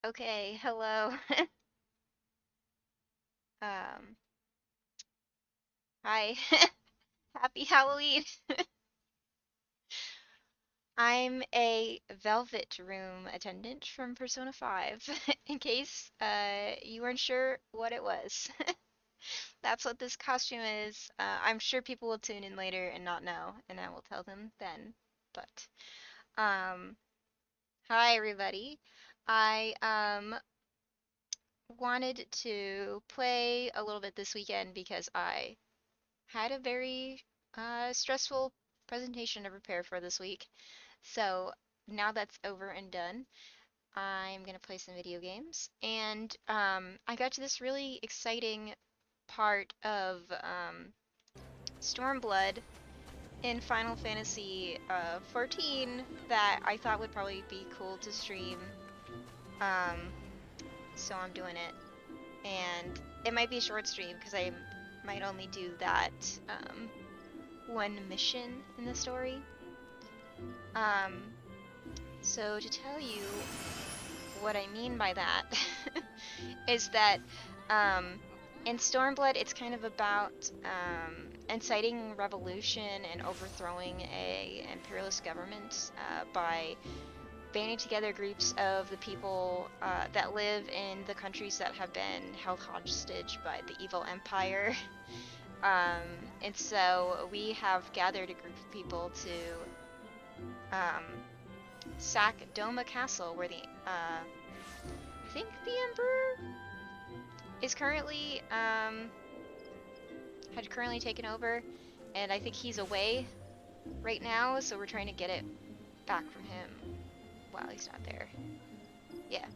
Okay, hello. Um, Hi. Happy Halloween. I'm a Velvet Room attendant from Persona 5, in case you weren't sure what it was. That's what this costume is. I'm sure people will tune in later and not know, and I will tell them then. But, um, hi everybody. I wanted to play a little bit this weekend because I had a very stressful presentation to prepare for this week. So now that's over and done, I'm gonna play some video games. And I got to this really exciting part of Stormblood in Final Fantasy 14 that I thought would probably be cool to stream. Um, so I'm doing it. And it might be a short stream because I might only do that one mission in the story. Um, so to tell you what I mean by that is that um, in Stormblood, it's kind of about inciting revolution and overthrowing a imperialist government by banding together groups of the people that live in the countries that have been held hostage by the evil empire. And so we have gathered a group of people to um, sack Doma Castle, where I think the Emperor is currently had currently taken over, and I think he's away right now. So we're trying to get it back from him while he's not there. Yeah,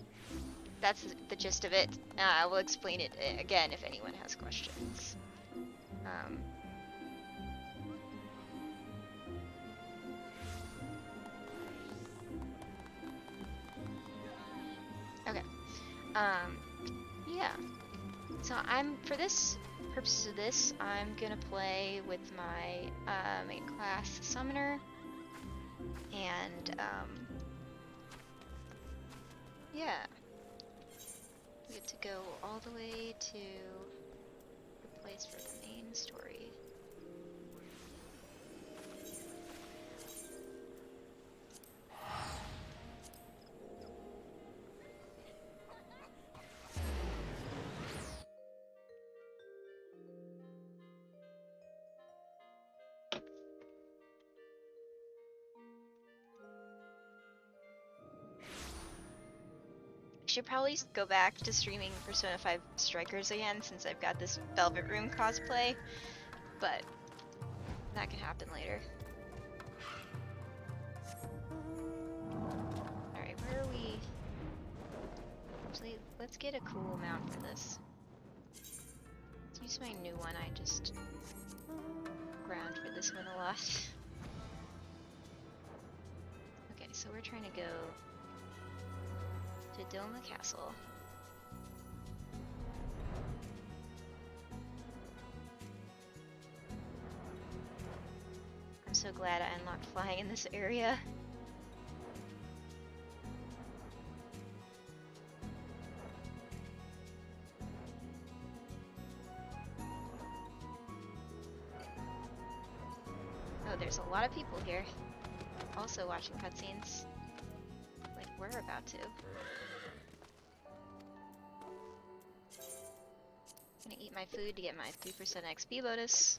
that's the gist of it. I will explain it again if anyone has questions. Um, okay. Um, yeah. So for this purposes of this, I'm gonna play with my main class summoner, and yeah, we get to go all the way to the place for the main story. I should probably go back to streaming Persona 5 Strikers again since I've got this Velvet Room cosplay, but that can happen later. Alright, where are we? Actually, let's get a cool mount for this. Let's use my new one. I just ground for this one a lot. Okay, so we're trying to go to Doma Castle. I'm so glad I unlocked flying in this area. Oh, there's a lot of people here. Also watching cutscenes. Like we're about to. Gonna eat my food to get my 3% XP bonus.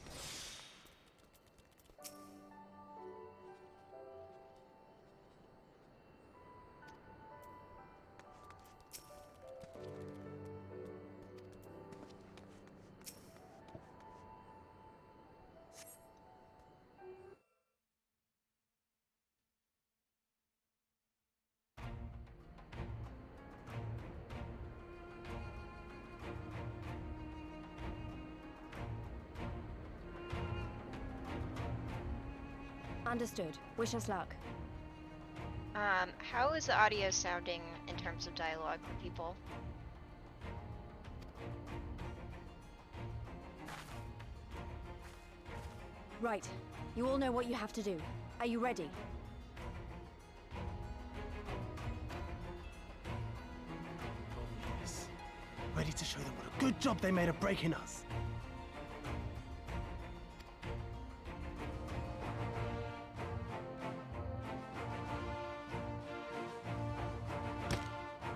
Understood. Wish us luck. How is the audio sounding in terms of dialogue for people? Right. You all know what you have to do. Are you ready? to show them what a good job they made of breaking us.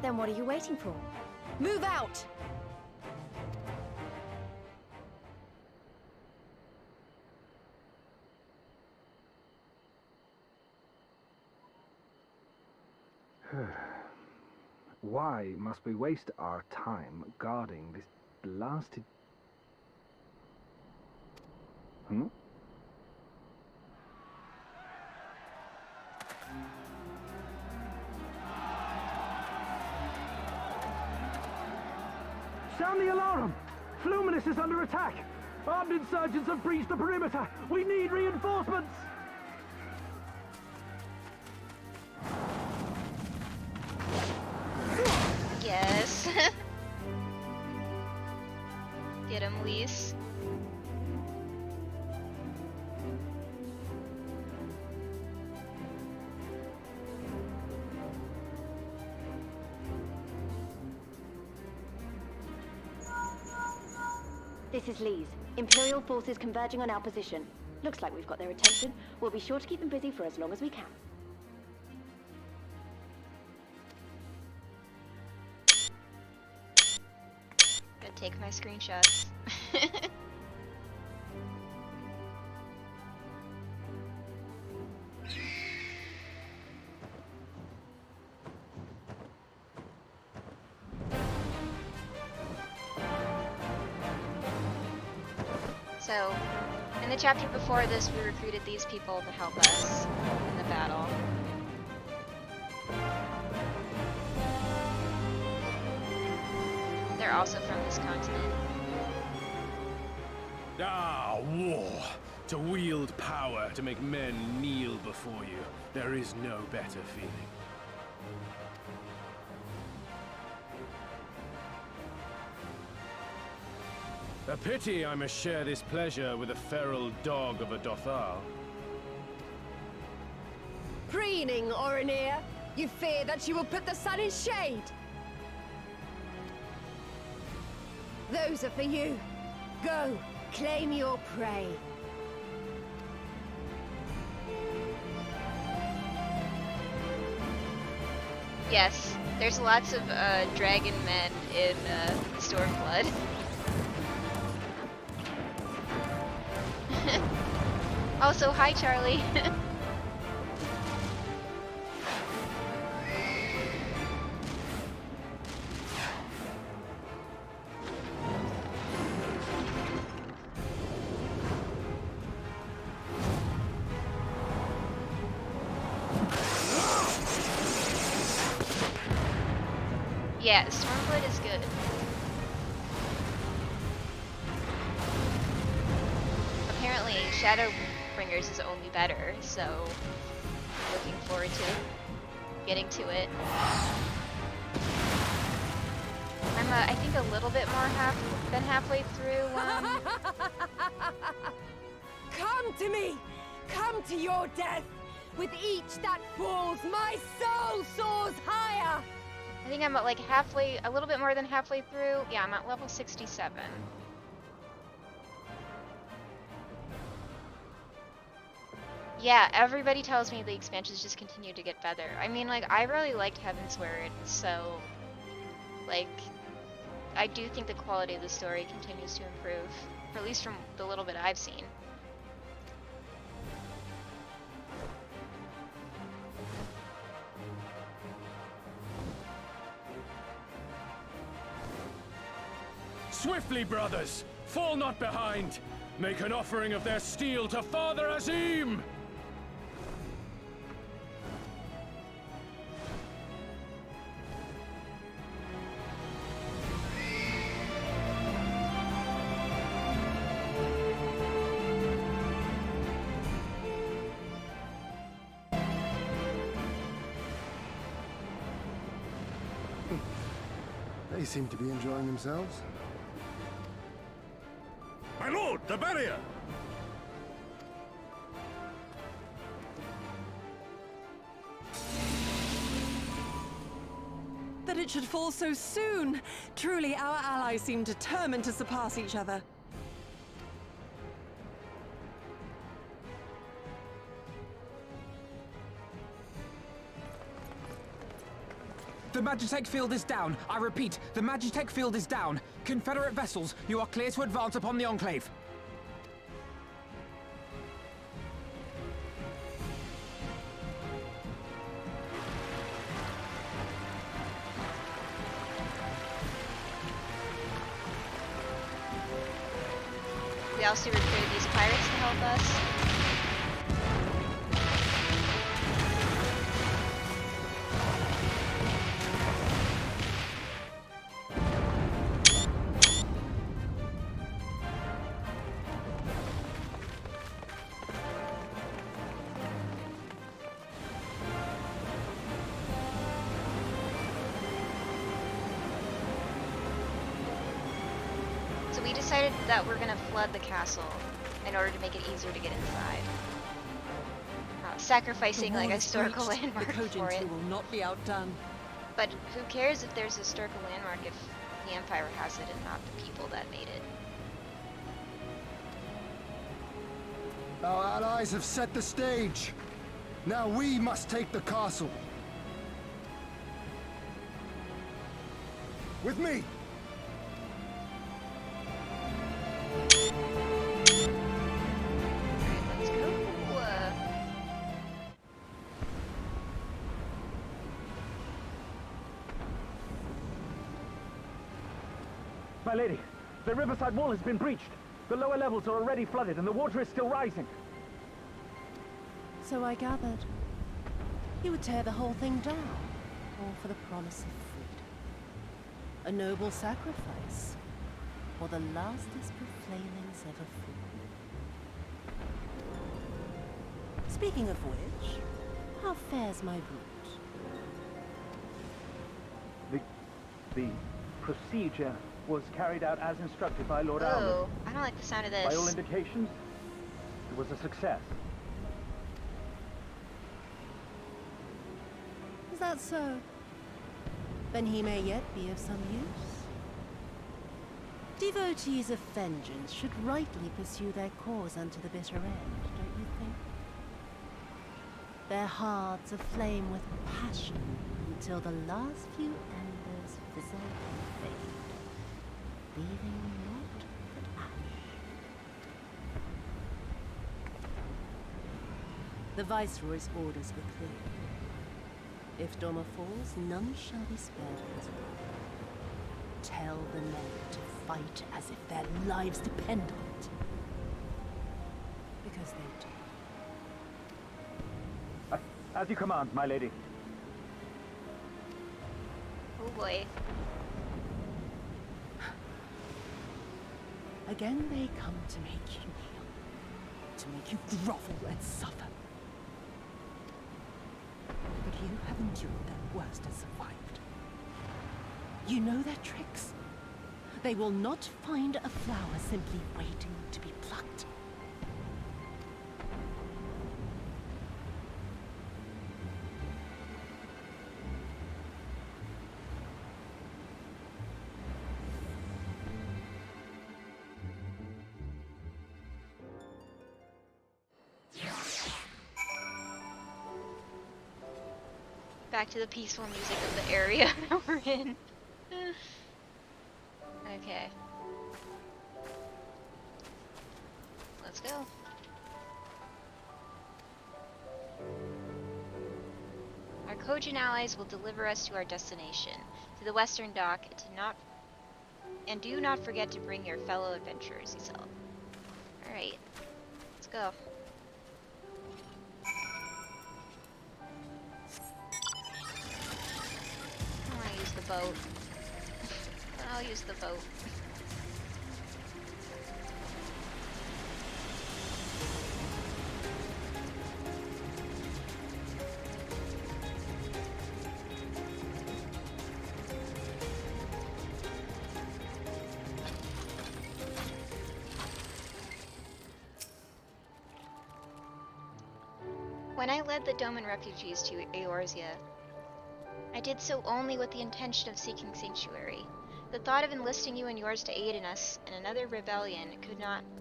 Then what are you waiting for? Move out! Why must we waste our time guarding this blasted... Hmm? Sound the alarm! Fluminous is under attack! Armed insurgents have breached the perimeter! We need reinforcements! Yes. Get him, Lise. This is Lise. Imperial forces converging on our position. Looks like we've got their attention. We'll be sure to keep them busy for as long as we can. Gotta take my screenshots. So, in the chapter before this, we recruited these people to help us in the battle. They're also from this continent. Ah, war! To wield power, to make men kneel before you. There is no better feeling. A pity I must share this pleasure with a feral dog of a Dothal. Preening, Oreneer. You fear that she will put the sun in shade. Those are for you. Go, claim your prey. Yes, there's lots of dragon men in Stormblood. Also, hi Charlie. Yeah, Stormblood is good. Apparently, Shadowbringers is only better, so looking forward to getting to it. I'm, I think, a little bit more than halfway through. Come to me! Come to your death! With each that falls, my soul soars higher! I think I'm at like halfway, a little bit more than halfway through. Yeah, I'm at level 67. Yeah, everybody tells me the expansions just continue to get better. I mean, like, I really liked Heavensward, so, like, I do think the quality of the story continues to improve, or at least from the little bit I've seen. Swiftly, brothers! Fall not behind! Make an offering of their steel to Father Azim! They seem to be enjoying themselves. My lord, the barrier! The that it should fall so soon. Truly, our allies seem determined to surpass each other. The Magitech field is down. I repeat, the Magitech field is down. Confederate vessels, you are clear to advance upon the Enclave. We also recruited these pirates to help us. So we decided that we're gonna flood the castle in order to make it easier to get inside. Sacrificing like a historical landmark for it. will not be outdone. But who cares if there's a historical landmark if the Empire has it and not the people that made it? Our allies have set the stage. Now we must take the castle. With me! Alright, let's go. My lady, the riverside wall has been breached. The lower levels are already flooded and the water is still rising. So I gathered. You would tear the whole thing down, all for the promise of freedom. A noble sacrifice, or the lastest proflanings ever fought. Speaking of which, how fares my brood? The procedure was carried out as instructed by Lord Almond. Oh, I don't like the sound of this. By all indications, it was a success. Is that so? Then he may yet be of some use. Devotees of vengeance should rightly pursue their cause unto the bitter end, don't you think? Their hearts aflame with passion until the last few embers fizzle and fade, leaving naught but ash. The Viceroy's orders were clear. If Doma falls, none shall be spared of his wrath. Tell the men to fight as if their lives depend on it. Because they do. As you command, my lady. Oh boy. Again they come to make you kneel, to make you grovel and suffer. But you have endured their worst and survived. You know their tricks. They will not find a flower simply waiting to be plucked. Back to the peaceful music of the area that we're in. Okay. Let's go. Our Kojin allies will deliver us to our destination, to the western dock, and do not forget to bring your fellow adventurers, he said. Alright, let's go. I want to use the boat. I'll use the boat. When I led the Doman refugees to Eorzea, I did so only with the intention of seeking sanctuary. The thought of enlisting you and yours to aid in us in another rebellion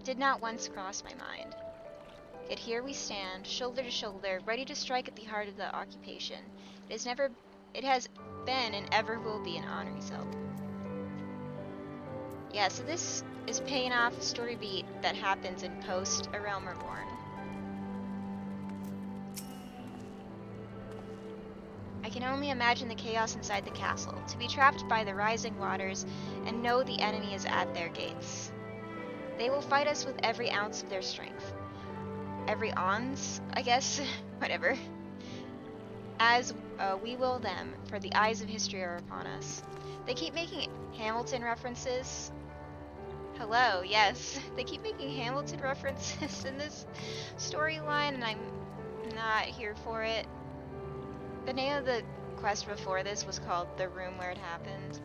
did not once cross my mind. Yet here we stand, shoulder to shoulder, ready to strike at the heart of the occupation. It has been and ever will be an honor result. Yeah, so this is paying off a story beat that happens in post A Realm Reborn. I can only imagine the chaos inside the castle, to be trapped by the rising waters and know the enemy is at their gates. They will fight us with every ounce of their strength. Every ounce, I guess? Whatever. As we will them, for the eyes of history are upon us. They keep making Hamilton references. Hello, yes. They keep making Hamilton references in this storyline, and I'm not here for it. The name of the quest before this was called The Room Where It Happened.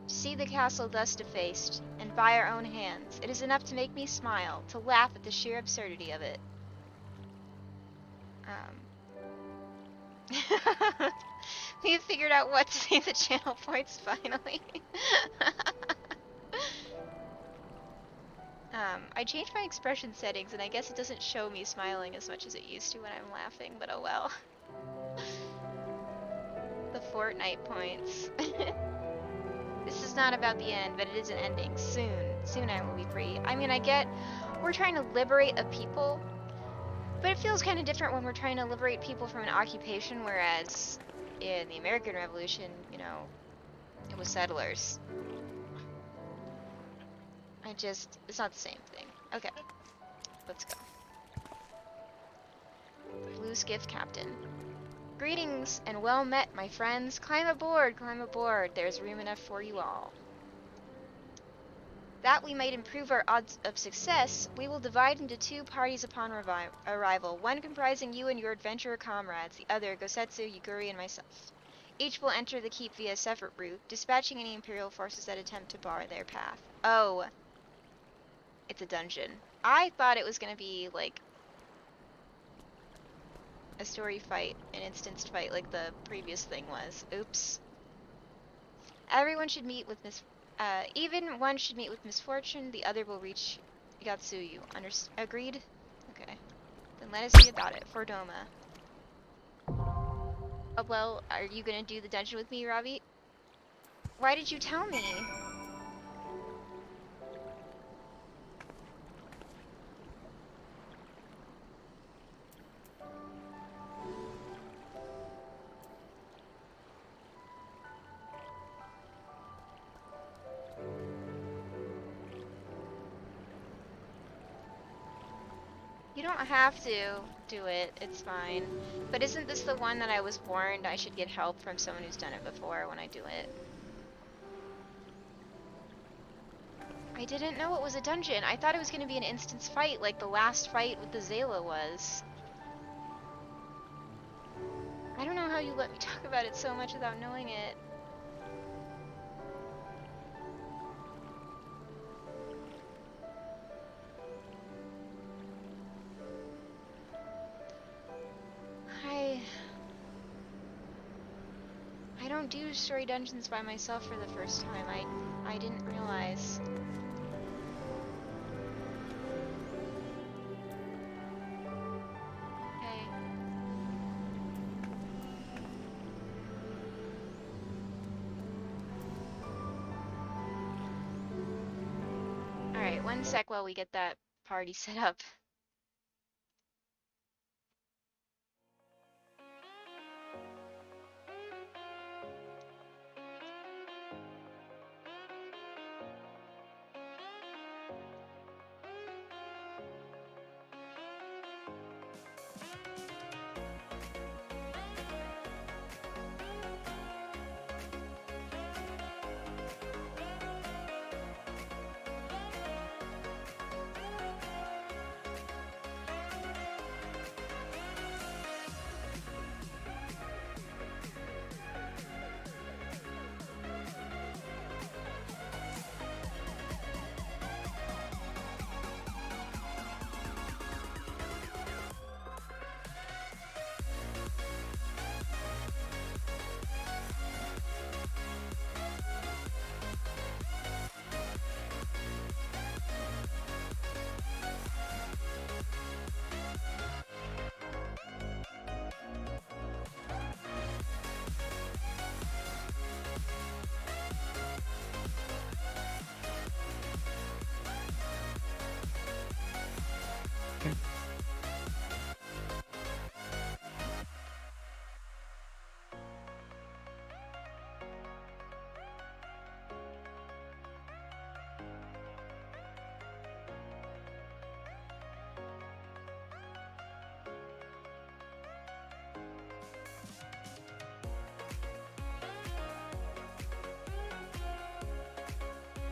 To see the castle thus defaced, and by our own hands, it is enough to make me smile, to laugh at the sheer absurdity of it. We have figured out what to say the channel points, finally. I changed my expression settings, and I guess it doesn't show me smiling as much as it used to when I'm laughing, but oh well. The Fortnite points. This is not about the end, but it is an ending. Soon. Soon I will be free. I mean, I get we're trying to liberate a people, but it feels kind of different when we're trying to liberate people from an occupation, whereas in the American Revolution, you know, it was settlers. It's not the same thing. Okay, let's go. Blue Skiff Captain. Greetings and well met, my friends. Climb aboard, climb aboard. There's room enough for you all. That we might improve our odds of success, we will divide into two parties upon arrival, one comprising you and your adventurer comrades, the other Gosetsu, Yuguri, and myself. Each will enter the keep via a separate route, dispatching any Imperial forces that attempt to bar their path. Oh. It's a dungeon. I thought it was going to be, like, a story fight, an instanced fight like the previous thing was. Oops. Everyone should meet with even one should meet with misfortune, the other will reach Yatsuyu. Agreed? Okay. Then let us see about it. For Doma. Oh, well, are you gonna do the dungeon with me, Ravi? Why did you tell me? You don't have to do it, it's fine. But isn't this the one that I was warned I should get help from someone who's done it before when I do it? I didn't know it was a dungeon. I thought it was going to be an instance fight like the last fight with the Zayla was. I don't know how you let me talk about it so much without knowing it. I don't do story dungeons by myself for the first time. I didn't realize. Okay. Alright, one sec while we get that party set up.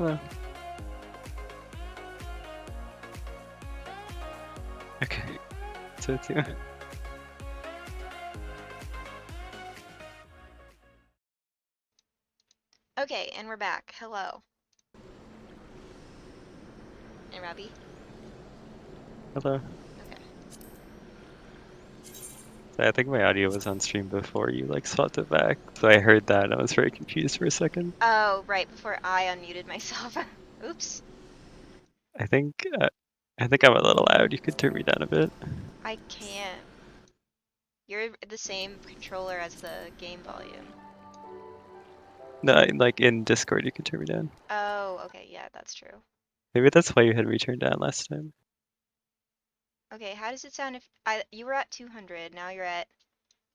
Hello. Okay. So it's you. Okay, and we're back. Hello. And Robbie? Hello. Okay. So I think my audio was on stream before you like swapped it back. So I heard that and I was very confused for a second. Oh, right before I unmuted myself. Oops. I think I'm a little loud. You could turn me down a bit. I can't. You're the same controller as the game volume. No, like in Discord you can turn me down. Oh, okay, yeah, that's true. Maybe that's why you had me turned down last time. Okay, how does it sound if you were at 200, now you're at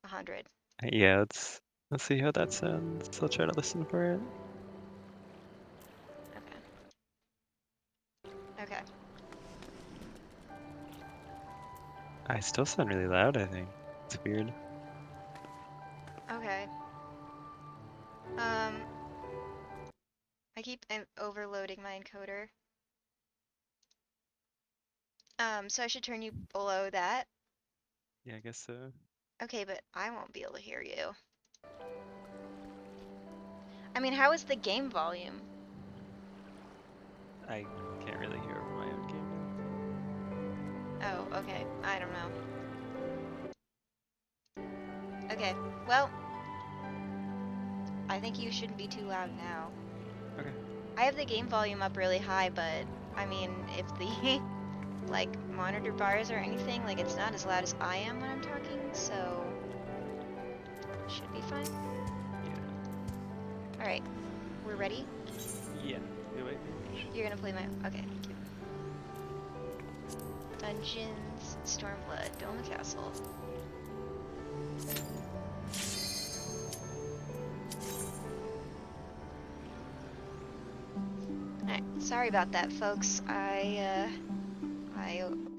100? Yeah, let's see how that sounds. I'll try to listen for it. Okay. Okay. I still sound really loud, I think. It's weird. Okay. I keep overloading my encoder. So I should turn you below that. Yeah, I guess so. Okay, but I won't be able to hear you. I mean, how is the game volume? I can't really hear over my own game. Oh, okay. I don't know. Okay, well, I think you shouldn't be too loud now. Okay. I have the game volume up really high, but I mean, if the like monitor bars or anything, like it's not as loud as I am when I'm talking, so should be fine. Yeah. All right, we're ready. Yeah. Wait. You're gonna play my okay. Thank you. Dungeons, Stormblood, Dome of Castle. Alright, sorry about that, folks. I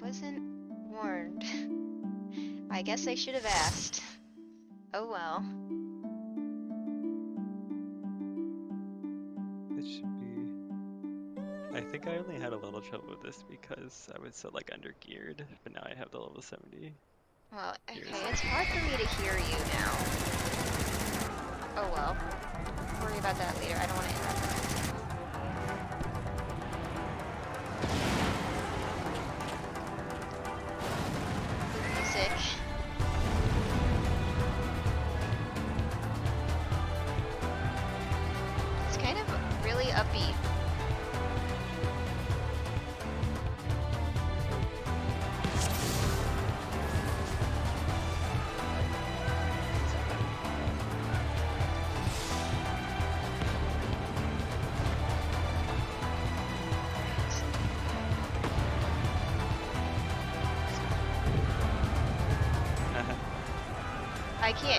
wasn't warned. I guess I should have asked. Oh well. It should be. I think I only had a little trouble with this because I was so like under geared, but now I have the level 70. Well, okay, it's hard for me to hear you now. Oh well. Worry about that later. I don't want to interrupt that. Music. It's kind of really upbeat.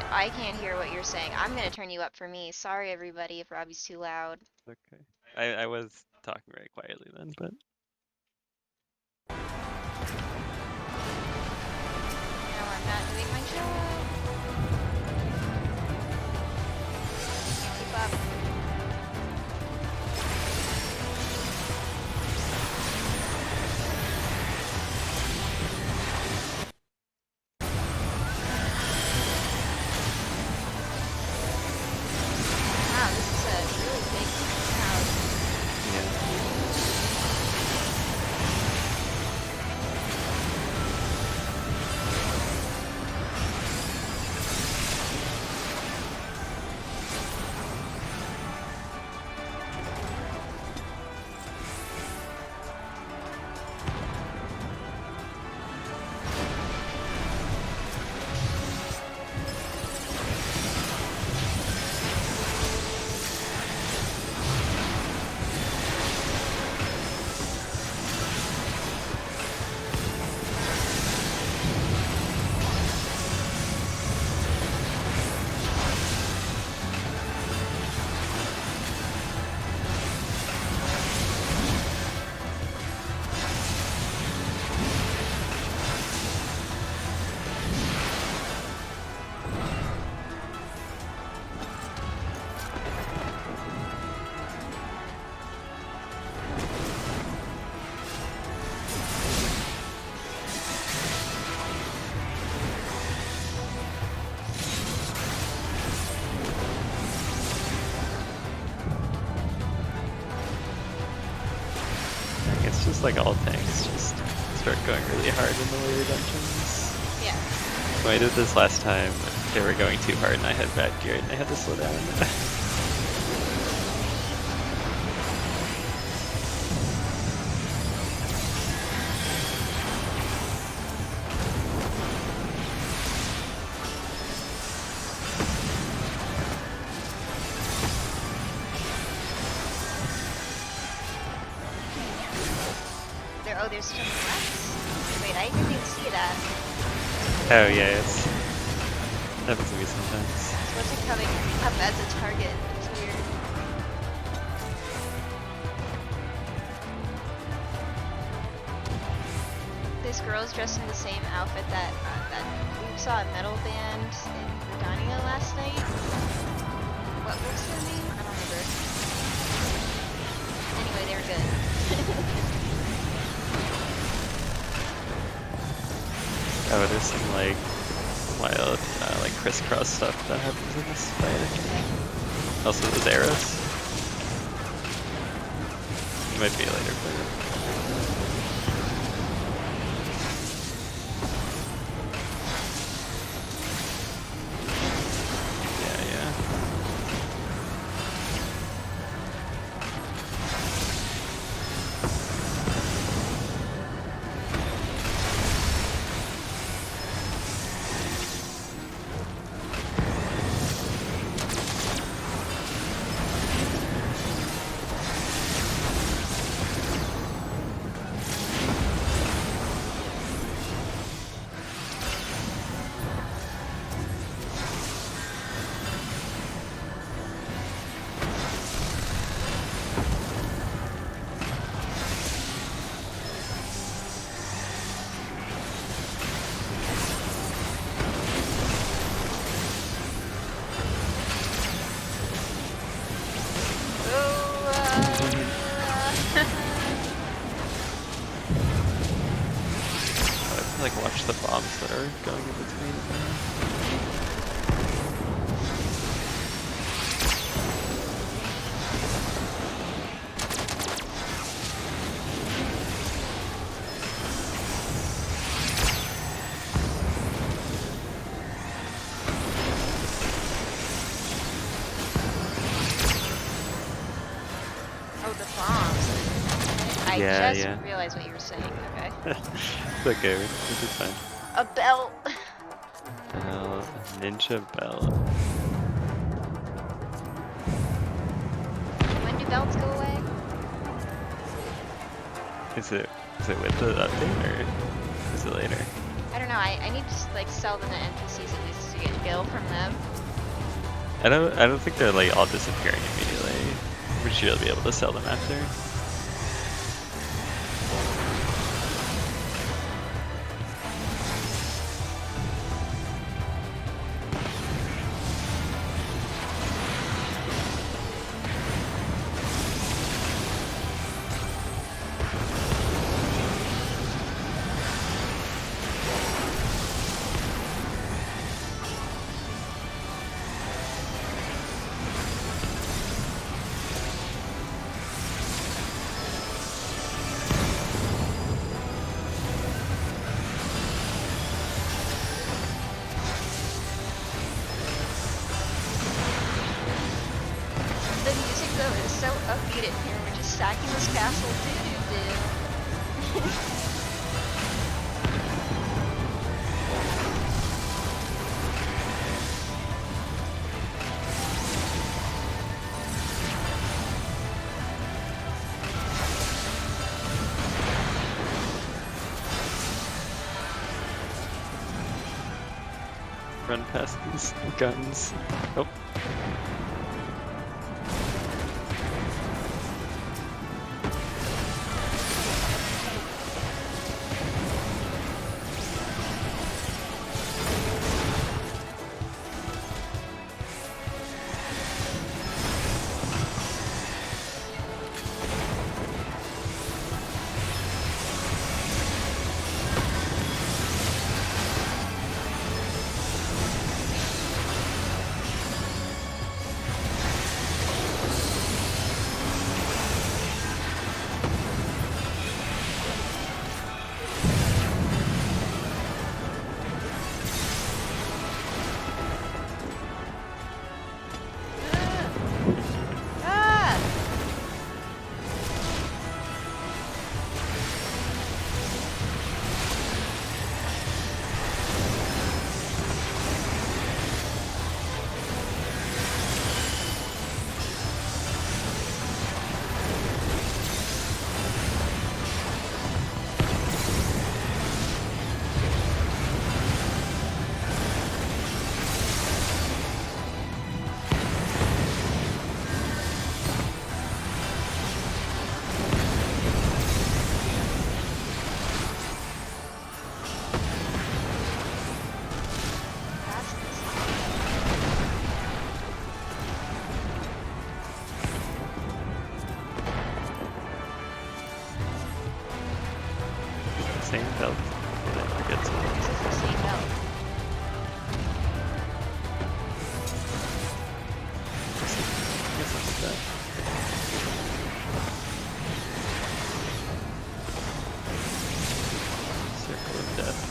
I can't hear what you're saying. I'm gonna turn you up for me. Sorry everybody if Robbie's too loud. Okay. I was talking very quietly then, but No, I'm not doing my job. Keep up. Wow, this is a really big house. just like all tanks, just start going really hard in the later dungeons. Yeah. When I did this last time, they were going too hard and I had bad gear and I had to slow down. There's some rats. Wait, I didn't even see that. Oh yeah, it's happens to me sometimes. So what's it coming up as a target? It's weird. This girl's dressed in the same outfit that we saw a metal band in Redania last night. What was their name? I don't remember. Anyway, they were good. Oh, there's some like wild, like crisscross stuff that happens in this fight. Also, those arrows. Might be a later player. Like watch the bombs that are going in between. Oh, the bombs. I just realized what you were saying. Okay. It's okay, this is fine. A belt. Ninja belt. When do belts go away? Is it with the update or is it later? I don't know. I need to like sell them to NPCs at least to get gil from them. I don't think they're like all disappearing immediately. We should be able to sell them after. The music though is so upbeat in here. We're just stacking this castle. Do. Run past these guns. Oh. same belt? Did I forget something? This is the same belt. I guess I'll do that. Circle of Death.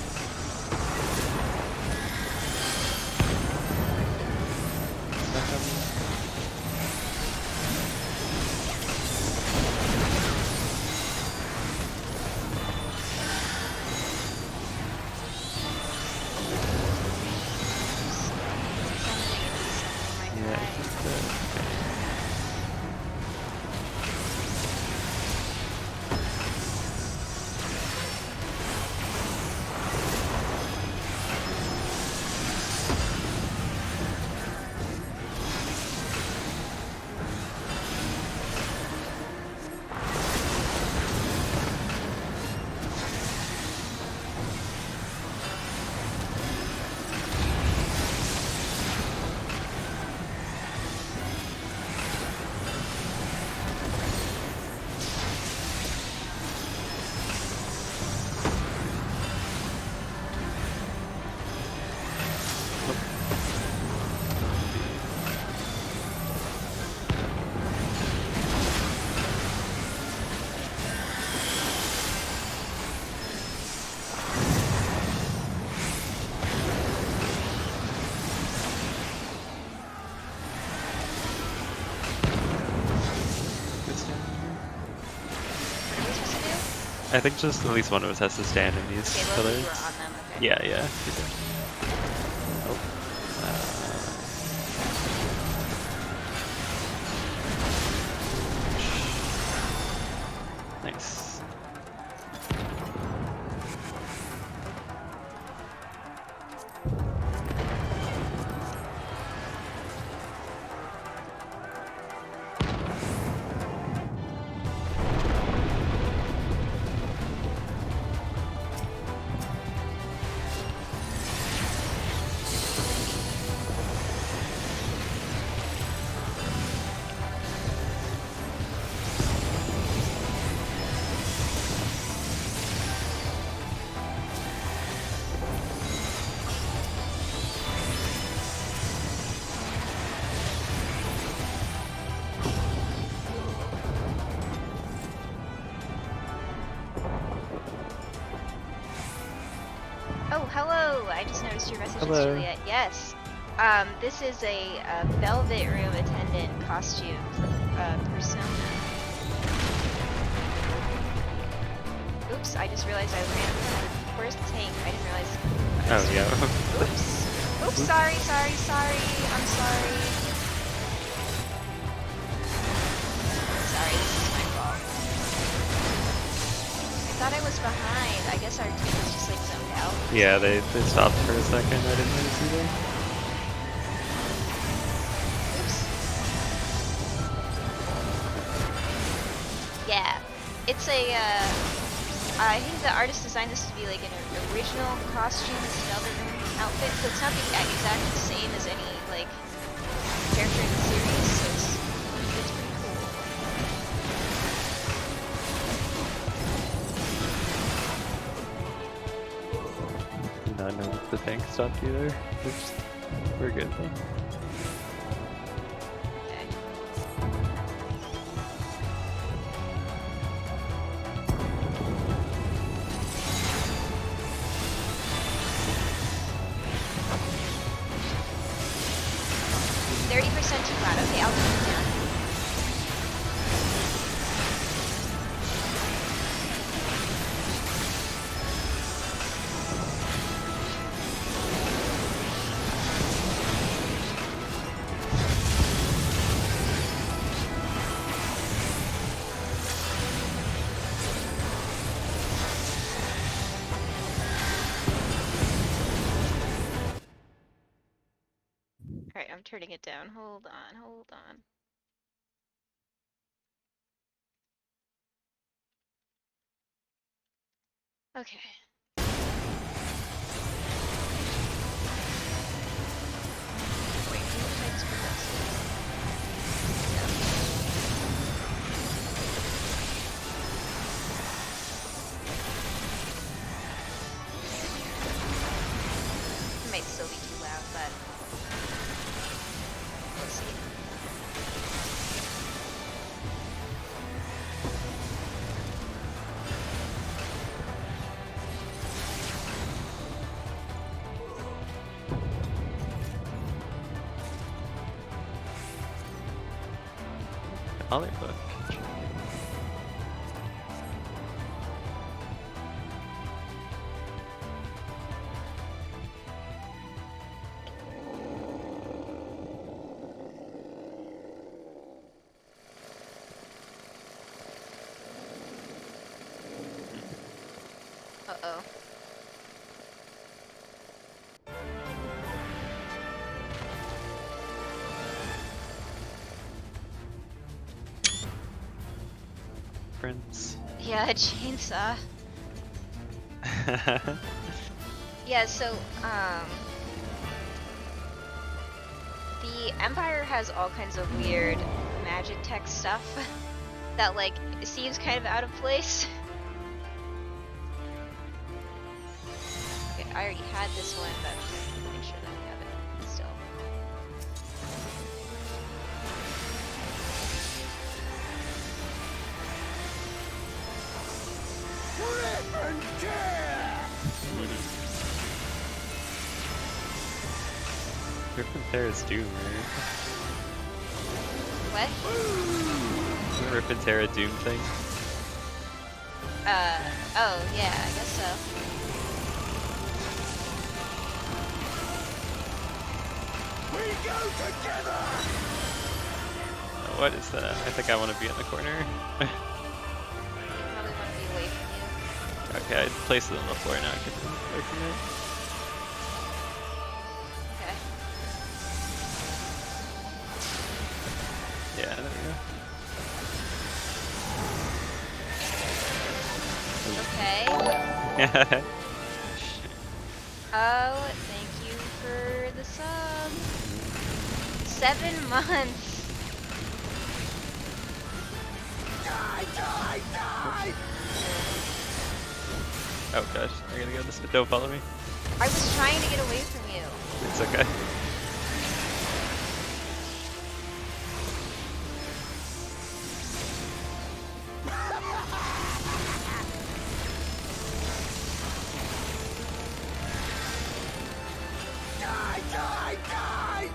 I think just at least one of us has to stand in these Okay, pillars. you were on them, okay. Yeah, yeah. Oh. Nice. Oh, hello! I just noticed your message, Hello. Juliet. Yes. This is a Velvet Room attendant costume persona. Oops, I just realized I ran. Where's the tank? I didn't realize. Oh, yeah. Oops. Oops, sorry. I'm sorry. Sorry, this is my fault. I thought I was behind. I guess our team was just like zoned out. Yeah, they stopped for a second. I didn't notice either. Oops. Yeah. It's a, I think the artist designed this to be like an original costume. It's an Velvet Room outfit, so it's not the exactly the same as any, like, character in the series, so it's pretty cool. Did not know that the tank stopped either. We're good though. Okay. %too loud. Okay, I'll turn it down. Alright, I'm turning it down. Hold on. Okay. Wait, who types progressive? Color book. Uh-oh. Prince. Yeah, a chainsaw. Yeah, so, the Empire has all kinds of weird magic tech stuff that, like, seems kind of out of place. Okay, I already had this one, but I'm just making sure that we have it still. Griffin Terra's Doom, right? What? The Griffin Terra Doom thing? Oh, yeah, I guess so. We go together! What is that? I think I want to be in the corner. You probably want to be away from you. Okay, I placed it on the floor now. I can move away from it. Okay. Yeah, there we go. Okay. Oh, thank you for the sub. 7 months. Die! Oh gosh, I gotta go this way. Don't follow me. I was trying to get away from you. It's okay. Die!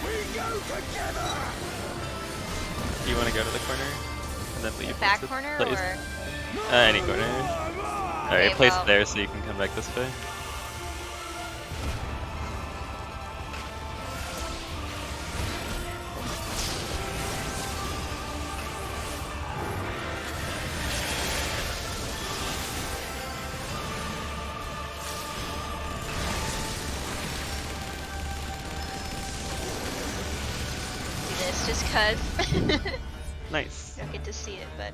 We go together! Do you want to go to the corner and then leave? The back once corner it's placed? or? Any corner. Alright, Okay, place well- it there so you can come back this way. Do this just cuz. Nice. Don't get to see it, but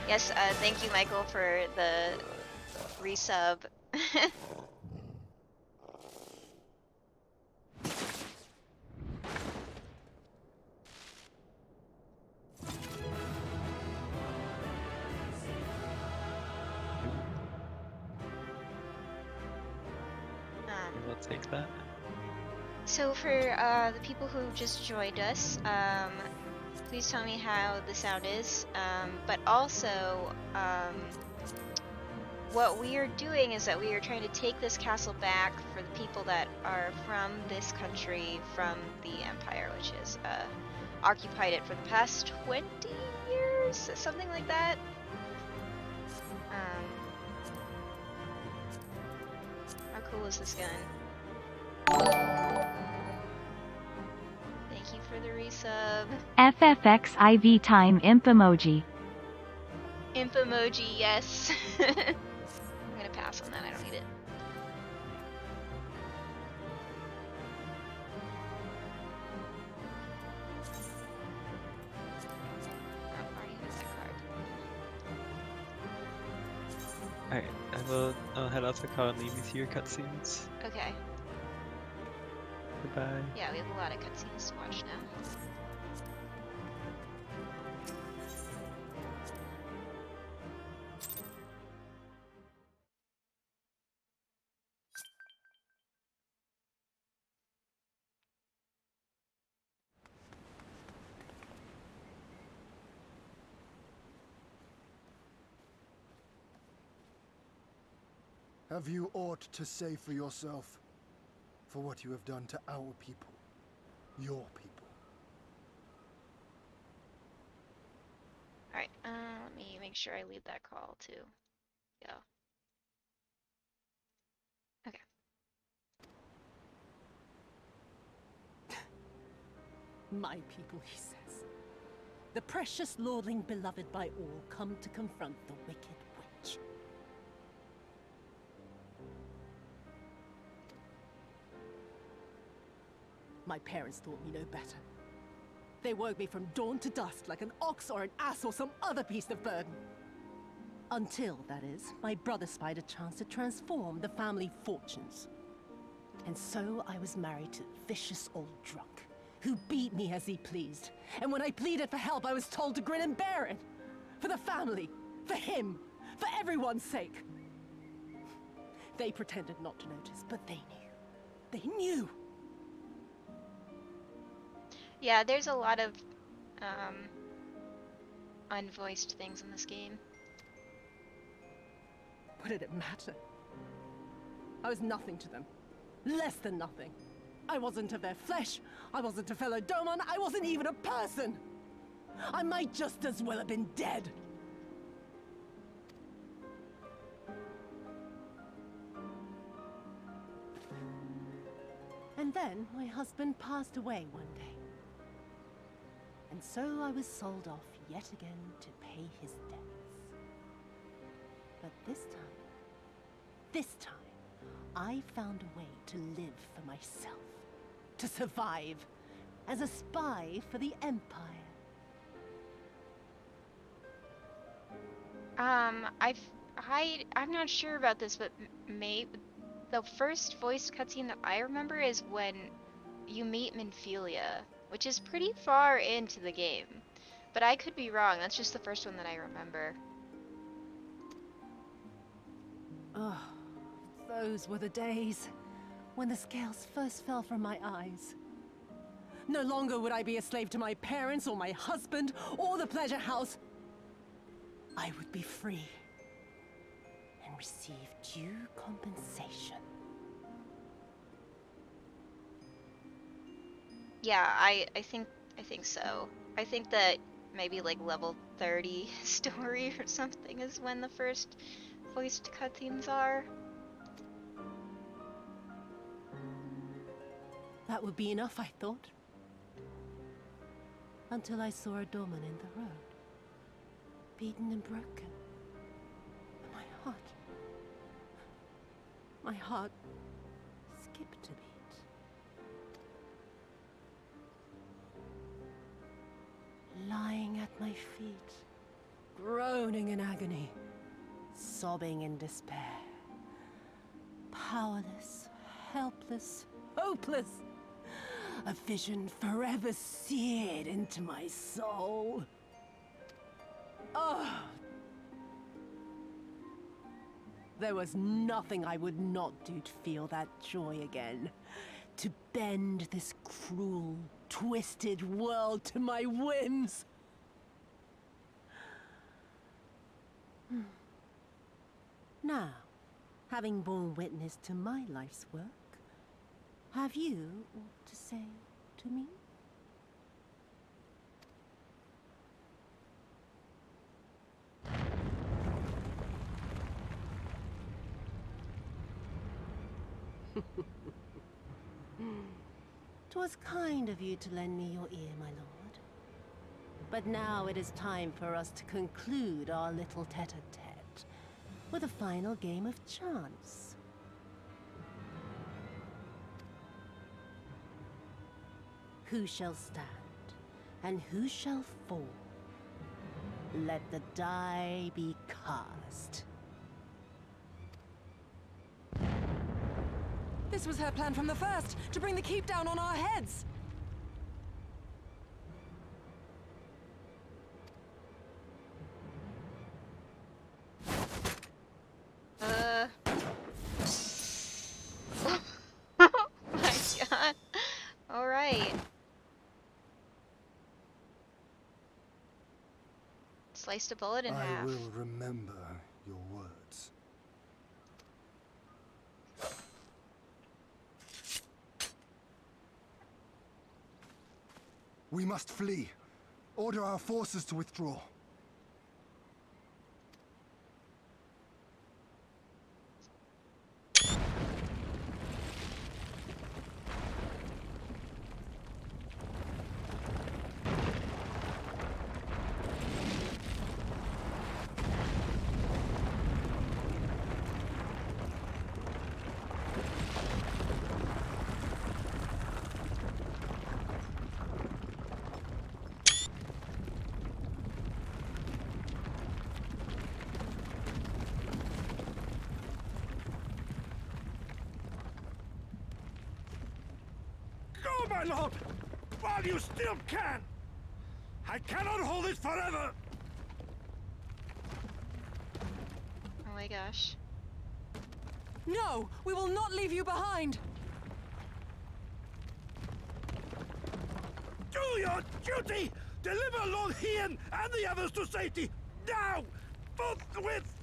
yes, thank you, Michael, for the resub. We'll take that. So for the people who just joined us, please tell me how the sound is. But also, what we are doing is that we are trying to take this castle back for the people that are from this country, from the Empire, which has occupied it for the past 20 years, something like that. How cool is this gun? Thank you for the resub. FFXIV time imp emoji. Imp emoji, yes. I'm gonna pass on that, I don't need it. Oh, I already have that card. Alright, I'll head out to the car and leave you to your cutscenes. Okay. Goodbye. Yeah, we have a lot of cutscenes to watch now. Have you aught to say for yourself? For what you have done to our people? Your people? Alright, let me make sure I leave that call too. Go. Okay. My people, he says. The precious lordling beloved by all, come to confront the wicked witch. My parents taught me no better. They woke me from dawn to dusk like an ox or an ass or some other beast of burden. Until, that is, my brother spied a chance to transform the family fortunes. And so I was married to a vicious old drunk, who beat me as he pleased. And when I pleaded for help, I was told to grin and bear it. For the family, for him, for everyone's sake. They pretended not to notice, but they knew. They knew! Yeah, there's a lot of unvoiced things in this game. What did it matter? I was nothing to them. Less than nothing. I wasn't of their flesh. I wasn't a fellow Doman. I wasn't even a person. I might just as well have been dead. And then my husband passed away one day. And so I was sold off yet again to pay his debts. But this time, I found a way to live for myself. To survive. As a spy for the Empire. I'm not sure about this, but the first voiced cutscene that I remember is when you meet Minfilia, which is pretty far into the game. But I could be wrong, that's just the first one that I remember. Oh, those were the days when the scales first fell from my eyes. No longer would I be a slave to my parents or my husband or the pleasure house. I would be free and receive due compensation. Yeah, I think so. I think that maybe like level 30 story or something is when the first voiced cutscenes are. That would be enough, I thought. Until I saw a Doman in the road. Beaten and broken. And my heart skipped a beat. Lying at my feet, groaning in agony, sobbing in despair. Powerless, helpless, hopeless. A vision forever seared into my soul. Oh! There was nothing I would not do to feel that joy again. To bend this cruel, twisted world to my whims. Now, having borne witness to my life's work, have you aught to say to me? "'Twas kind of you to lend me your ear, my lord. But now it is time for us to conclude our little tete-a-tete with a final game of chance. Who shall stand, and who shall fall? Let the die be cast." This was her plan from the first, to bring the keep down on our heads. Oh my god. Alright. Sliced a bullet in half. I will remember your words. We must flee. Order our forces to withdraw. Go, my lord! While you still can! I cannot hold it forever! Oh my gosh. No! We will not leave you behind! Do your duty! Deliver Lord Hien and the others to safety! Now! Forthwith!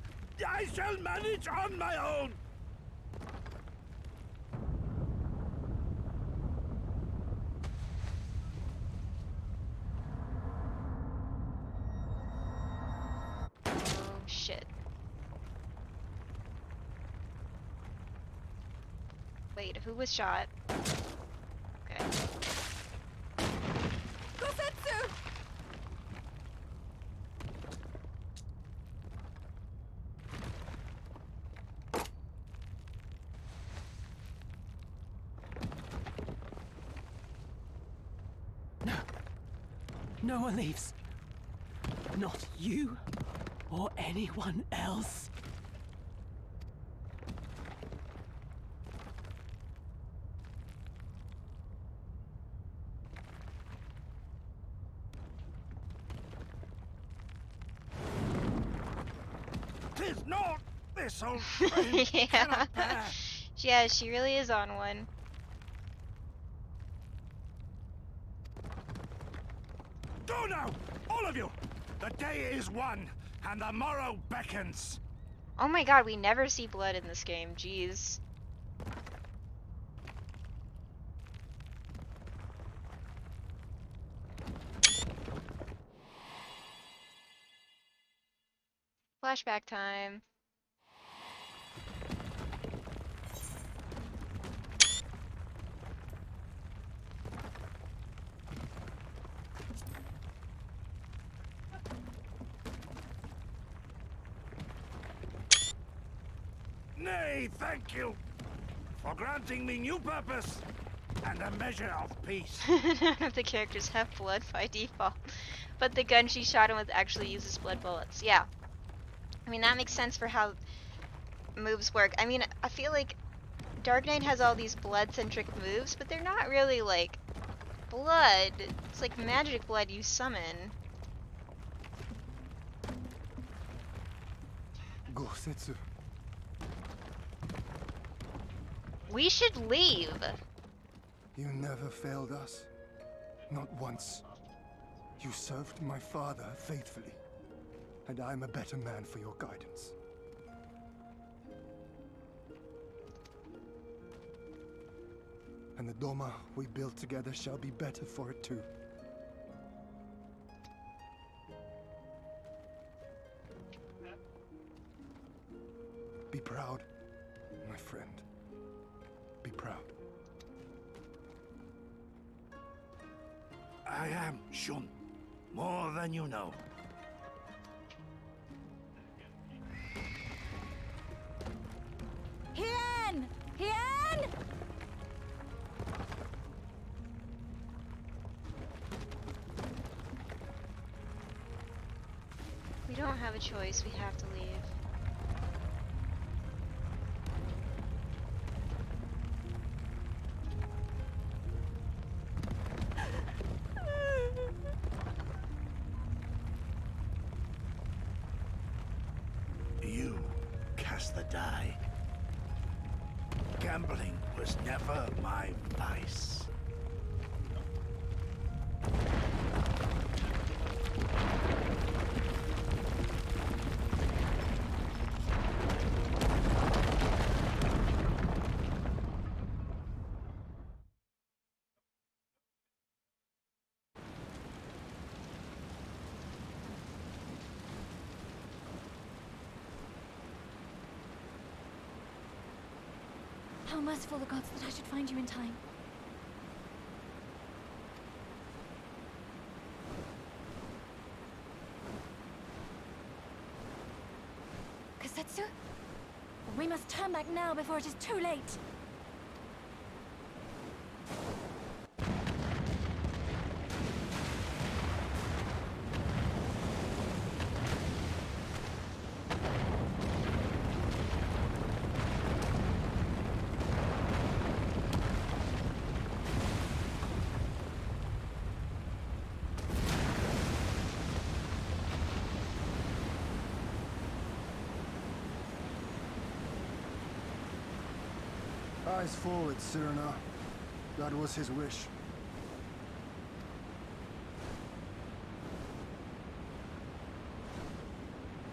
I shall manage on my own! Oh shit. Wait, who was shot? Okay. Gosetsu! No. No one leaves. Not you or anyone else. Tis not this old friend Yeah. cannot bear. Yeah, she really is on one. Go now, all of you! The day is won, and the morrow beckons. Oh my god, we never see blood in this game. Jeez. Flashback time. Nay, thank you for granting me new purpose and a measure of peace. None of the characters have blood by default, but the gun she shot him with actually uses blood bullets. Yeah. I mean, that makes sense for how moves work. I mean, I feel like Dark Knight has all these blood-centric moves, but they're not really, like, blood. It's like magic blood you summon. Gosetsu. We should leave. You never failed us. Not once. You served my father faithfully. And I'm a better man for your guidance. And the Doma we built together shall be better for it too. Be proud, my friend. Be proud. I am, Shun. More than you know. Hien! Hien! We don't have a choice. We have to leave. You cast the die. Gambling was never my vice. How merciful the gods that I should find you in time. Kasetsu? We must turn back now before it is too late. Eyes forward, Cyrano. That was his wish.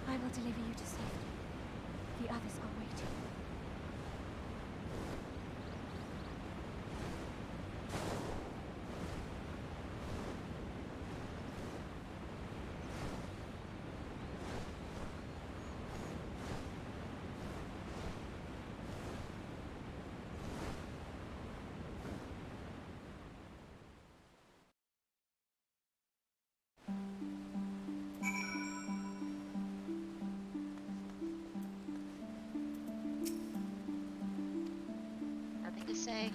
I will deliver you to safety. The others are waiting. Nothing to say.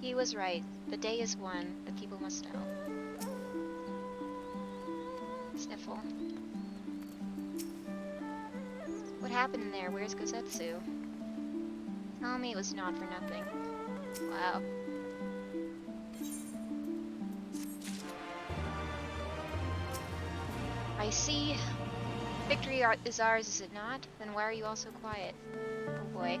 He was right. The day is won. The people must know. Sniffle. What happened in there? Where's Gozetsu? Tell me it was not for nothing. Wow. I see. Victory is ours, is it not? Then why are you all so quiet? Oh boy.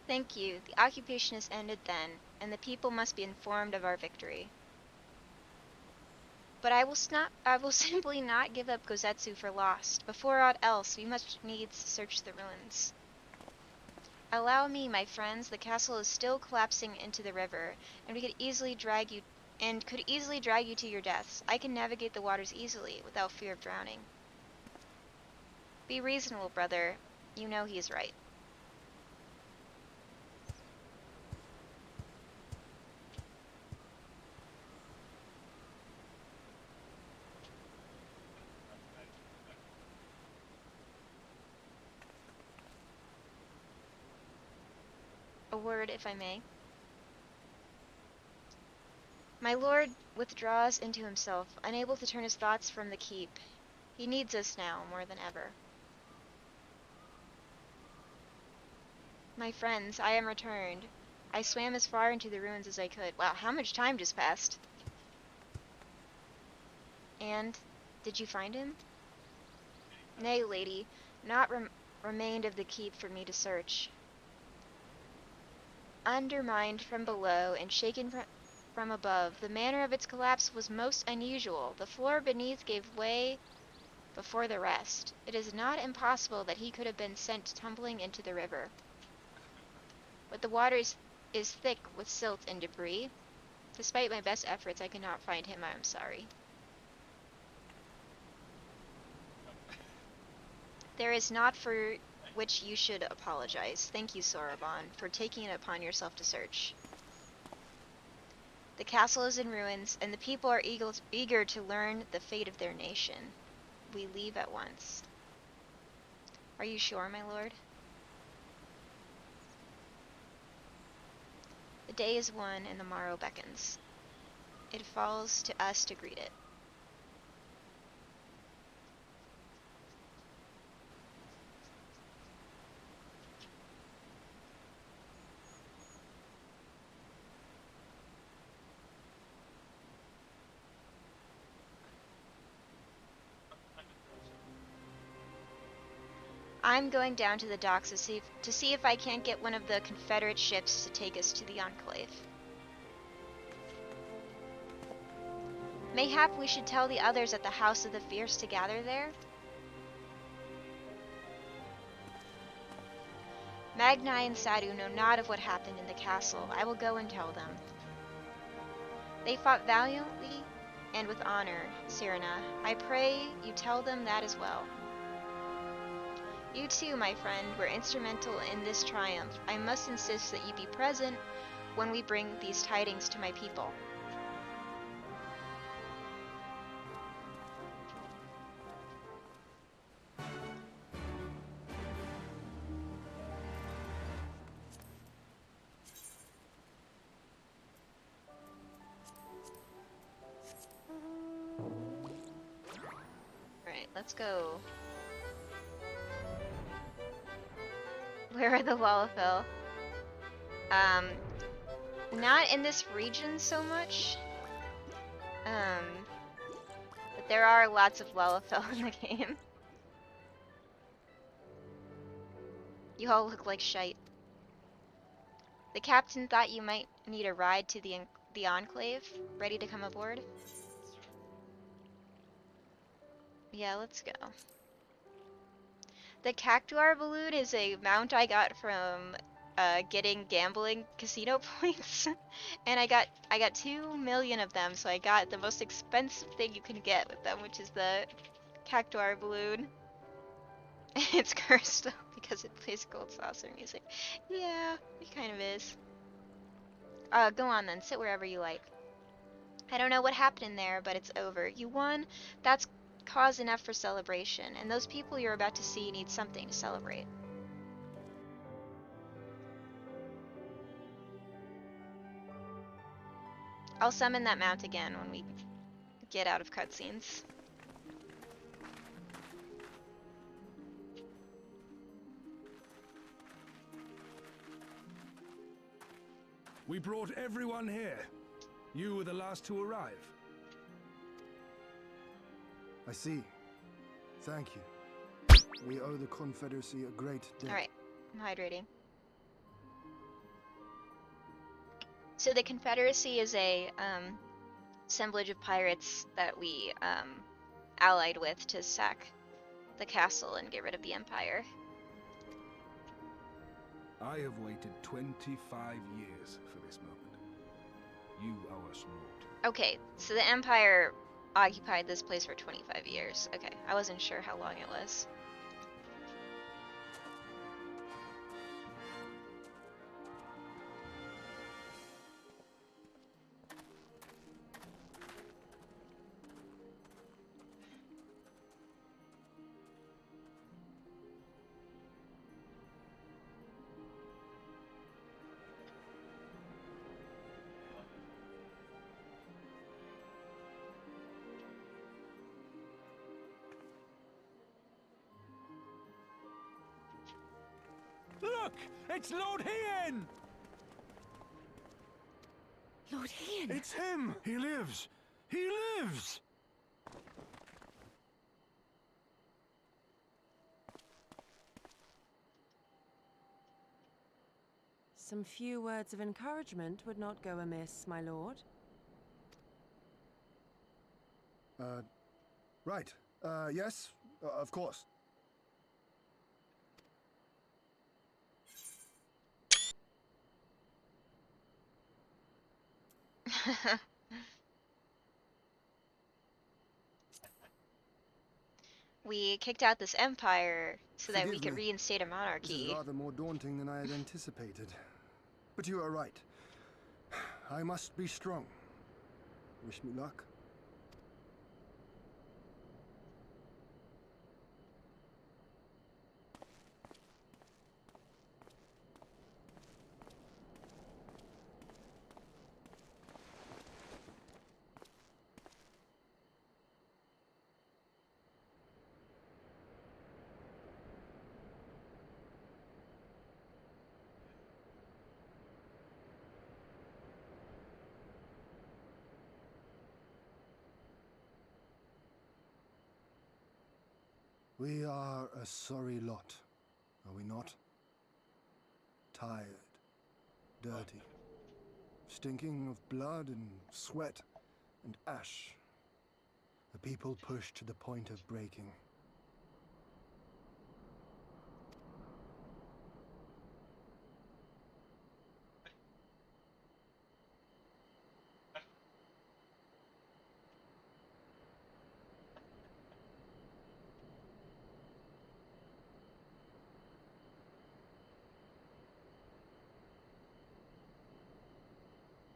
Thank you. The occupation is ended then, and the people must be informed of our victory. But I will simply not give up Gozetsu for lost. Before aught else, we must needs search the ruins. Allow me, my friends, the castle is still collapsing into the river, and could easily drag you to your deaths. I can navigate the waters easily, without fear of drowning. Be reasonable, brother. You know he is right. A word, if I may. My lord withdraws into himself, unable to turn his thoughts from the keep. He needs us now, more than ever. My friends, I am returned. I swam as far into the ruins as I could. Wow, how much time just passed? And, did you find him? Nay, lady, naught remained of the keep for me to search. Undermined from below and shaken from above, the manner of its collapse was most unusual. The floor beneath gave way before the rest. It is not impossible that he could have been sent tumbling into the river. But the water is thick with silt and debris. Despite my best efforts, I cannot find him. I am sorry. There is naught for which you should apologize. Thank you, Soroban, for taking it upon yourself to search. The castle is in ruins, and the people are eager to learn the fate of their nation. We leave at once. Are you sure, my lord? The day is won, and the morrow beckons. It falls to us to greet it. I'm going down to the docks to see if I can't get one of the Confederate ships to take us to the Enclave. Mayhap we should tell the others at the House of the Fierce to gather there? Ragni and Sadu know not of what happened in the castle. I will go and tell them. They fought valiantly and with honor, Cyrena. I pray you tell them that as well. You too, my friend, were instrumental in this triumph. I must insist that you be present when we bring these tidings to my people. Alright, let's go. Where are the Lalafell? Not in this region so much. But there are lots of Lalafell in the game. You all look like shite. The captain thought you might need a ride to the Enclave. Ready to come aboard? Yeah, let's go. The Cactuar balloon is a mount I got from getting gambling casino points, and I got 2 million of them, so I got the most expensive thing you can get with them, which is the Cactuar balloon. It's cursed though because it plays gold saucer music. Yeah, it kind of is. Go on then, sit wherever you like. I don't know what happened in there, but it's over. You won. That's cause enough for celebration, and those people you're about to see need something to celebrate. I'll summon that mount again when we get out of cutscenes. We brought everyone here. You were the last to arrive. I see. Thank you. We owe the Confederacy a great debt. Alright, I'm hydrating. So the Confederacy is a assemblage of pirates that we allied with to sack the castle and get rid of the Empire. I have waited 25 years for this moment. You owe us naught. Okay, so the Empire occupied this place for 25 years. Okay, I wasn't sure how long it was. Look! It's Lord Hien! Lord Hien! It's him! He lives! He lives! Some few words of encouragement would not go amiss, my lord. Right. Yes, of course. We kicked out this empire so that we Forgive could me. reinstate a This monarchy. is rather more daunting than I had anticipated. But you are right. I must be strong. Wish me luck. We are a sorry lot, are we not? Tired, dirty, stinking of blood and sweat and ash. A people pushed to the point of breaking.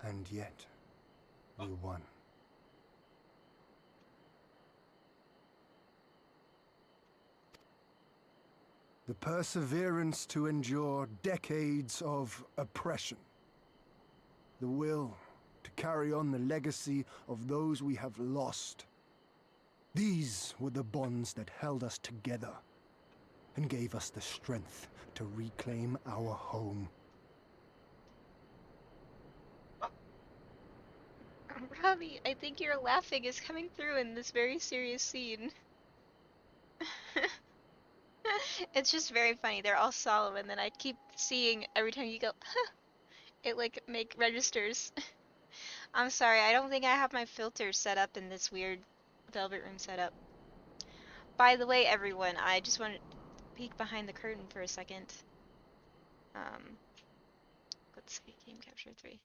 And yet, we won. The perseverance to endure decades of oppression. The will to carry on the legacy of those we have lost. These were the bonds that held us together and gave us the strength to reclaim our home. Robbie, I think your laughing is coming through in this very serious scene. It's just very funny. They're all solemn, and then I keep seeing every time you go, it like registers. I'm sorry, I don't think I have my filters set up in this weird Velvet Room setup. By the way, everyone, I just want to peek behind the curtain for a second. Let's see, Game Capture 3.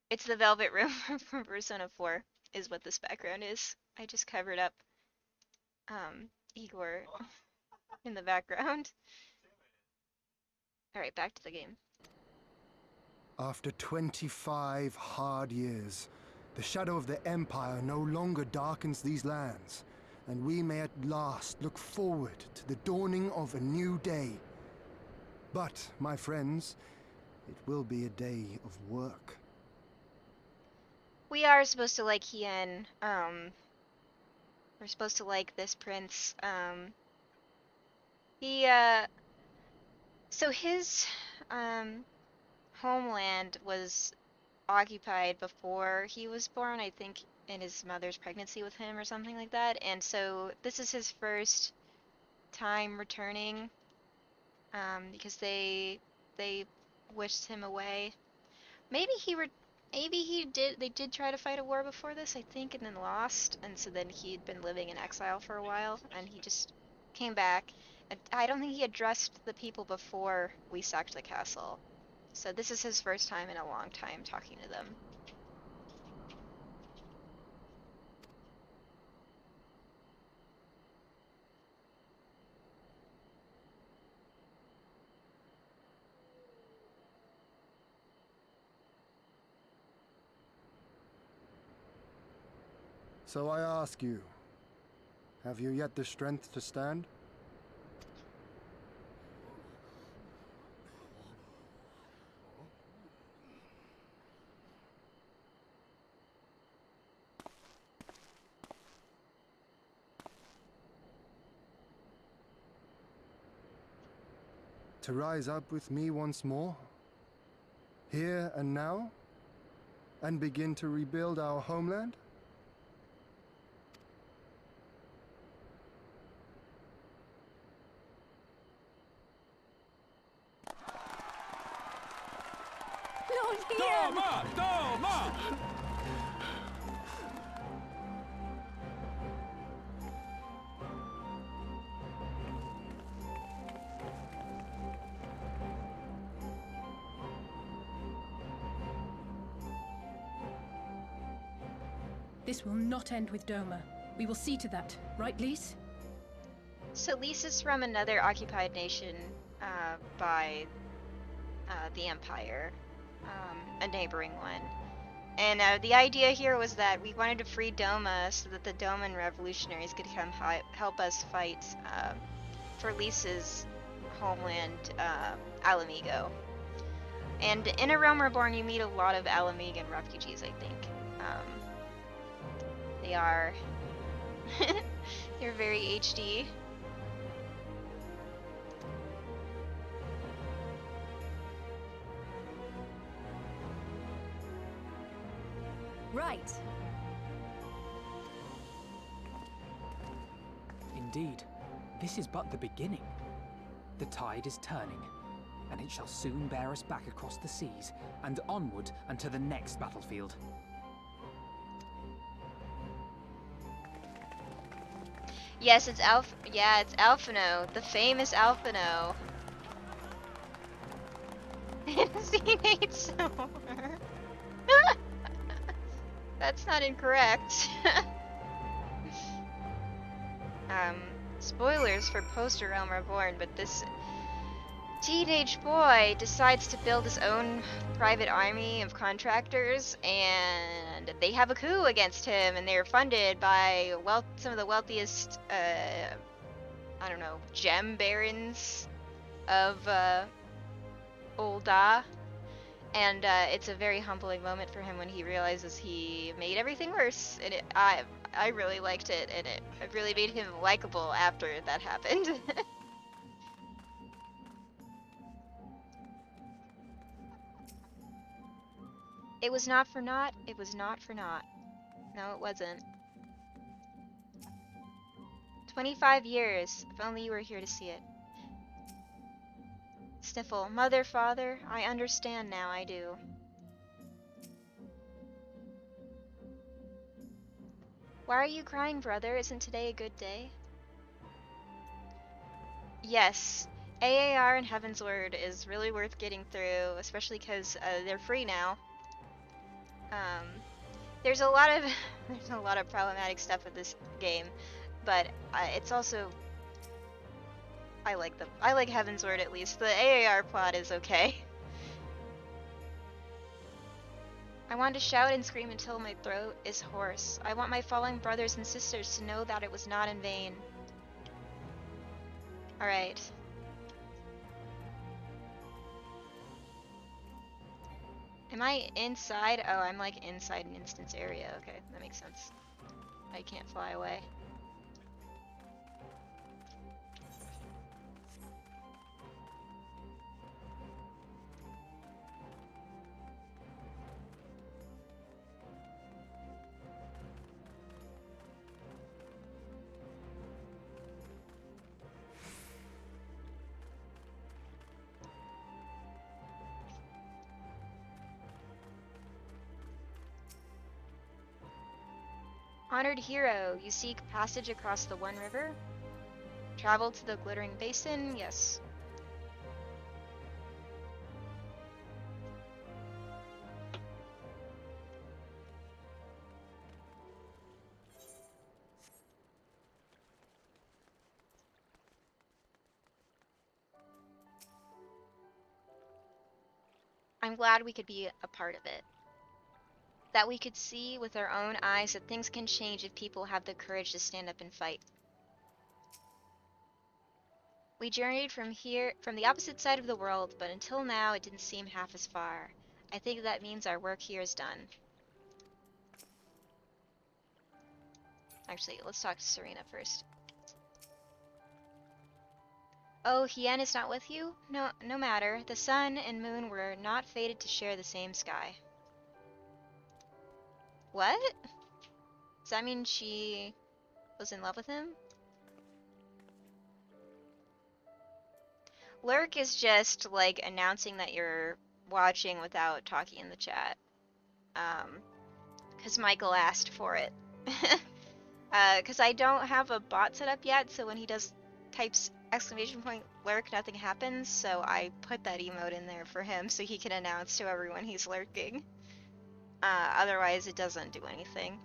It's the Velvet Room from Persona 4, is what this background is. I just covered up Igor in the background. Alright, back to the game. After 25 hard years, the shadow of the Empire no longer darkens these lands, and we may at last look forward to the dawning of a new day. But, my friends, it will be a day of work. We are supposed to like Hien. We're supposed to like this prince. So his, homeland was occupied before he was born, I think in his mother's pregnancy with him or something like that, and so this is his first time returning, because they wished him away. Maybe they did try to fight a war before this, I think, and then lost, and so then he'd been living in exile for a while, and he just came back. I don't think he addressed the people before we sacked the castle. So this is his first time in a long time talking to them. So I ask you, have you yet the strength to stand? To rise up with me once more? Here and now? And begin to rebuild our homeland? Lord Hien! Doma! Doma! This will not end with Doma. We will see to that, right, Lise? So Lise is from another occupied nation by the Empire, a neighboring one. And the idea here was that we wanted to free Doma so that the Doman revolutionaries could come help us fight for Lisa's homeland, Alamigo. And in A Realm Reborn, you meet a lot of Alamigan refugees, I think. They are... they're very HD. Right. Indeed, this is but the beginning. The tide is turning, and it shall soon bear us back across the seas and onward unto the next battlefield. Yes, it's it's Alphino, the famous Alphino. Innate Silver. That's not incorrect. Spoilers for post A Realm Reborn, but this teenage boy decides to build his own private army of contractors, and they have a coup against him, and they're funded by some of the wealthiest, I don't know, gem barons of Ul'dah. And it's a very humbling moment for him when he realizes he made everything worse, and I really liked it, and it really made him likable after that happened. It was not for naught. It was not for naught. No, it wasn't. 25 years. If only you were here to see it. Sniffle. Mother, father, I understand now, I do. Why are you crying, brother? Isn't today a good day? Yes. AAR and Heaven's Word is really worth getting through, especially because they're free now. There's a lot of problematic stuff with this game, but it's also I like Heaven's Word at least. The AAR plot is okay. I want to shout and scream until my throat is hoarse. I want my fallen brothers and sisters to know that it was not in vain. Alright. Am I inside? Oh, I'm like inside an instance area. Okay, that makes sense. I can't fly away. Honored hero, you seek passage across the One River? Travel to the Glittering Basin? Yes. I'm glad we could be a part of it. That we could see with our own eyes that things can change if people have the courage to stand up and fight. We journeyed from the opposite side of the world, but until now it didn't seem half as far. I think that means our work here is done. Actually, let's talk to Serena first. Oh, Hien is not with you? No matter. The sun and moon were not fated to share the same sky. What? Does that mean she was in love with him? Lurk is just like announcing that you're watching without talking in the chat. Because Michael asked for it. Because I don't have a bot set up yet, so when he types exclamation point lurk, nothing happens, so I put that emote in there for him so he can announce to everyone he's lurking. Otherwise it doesn't do anything.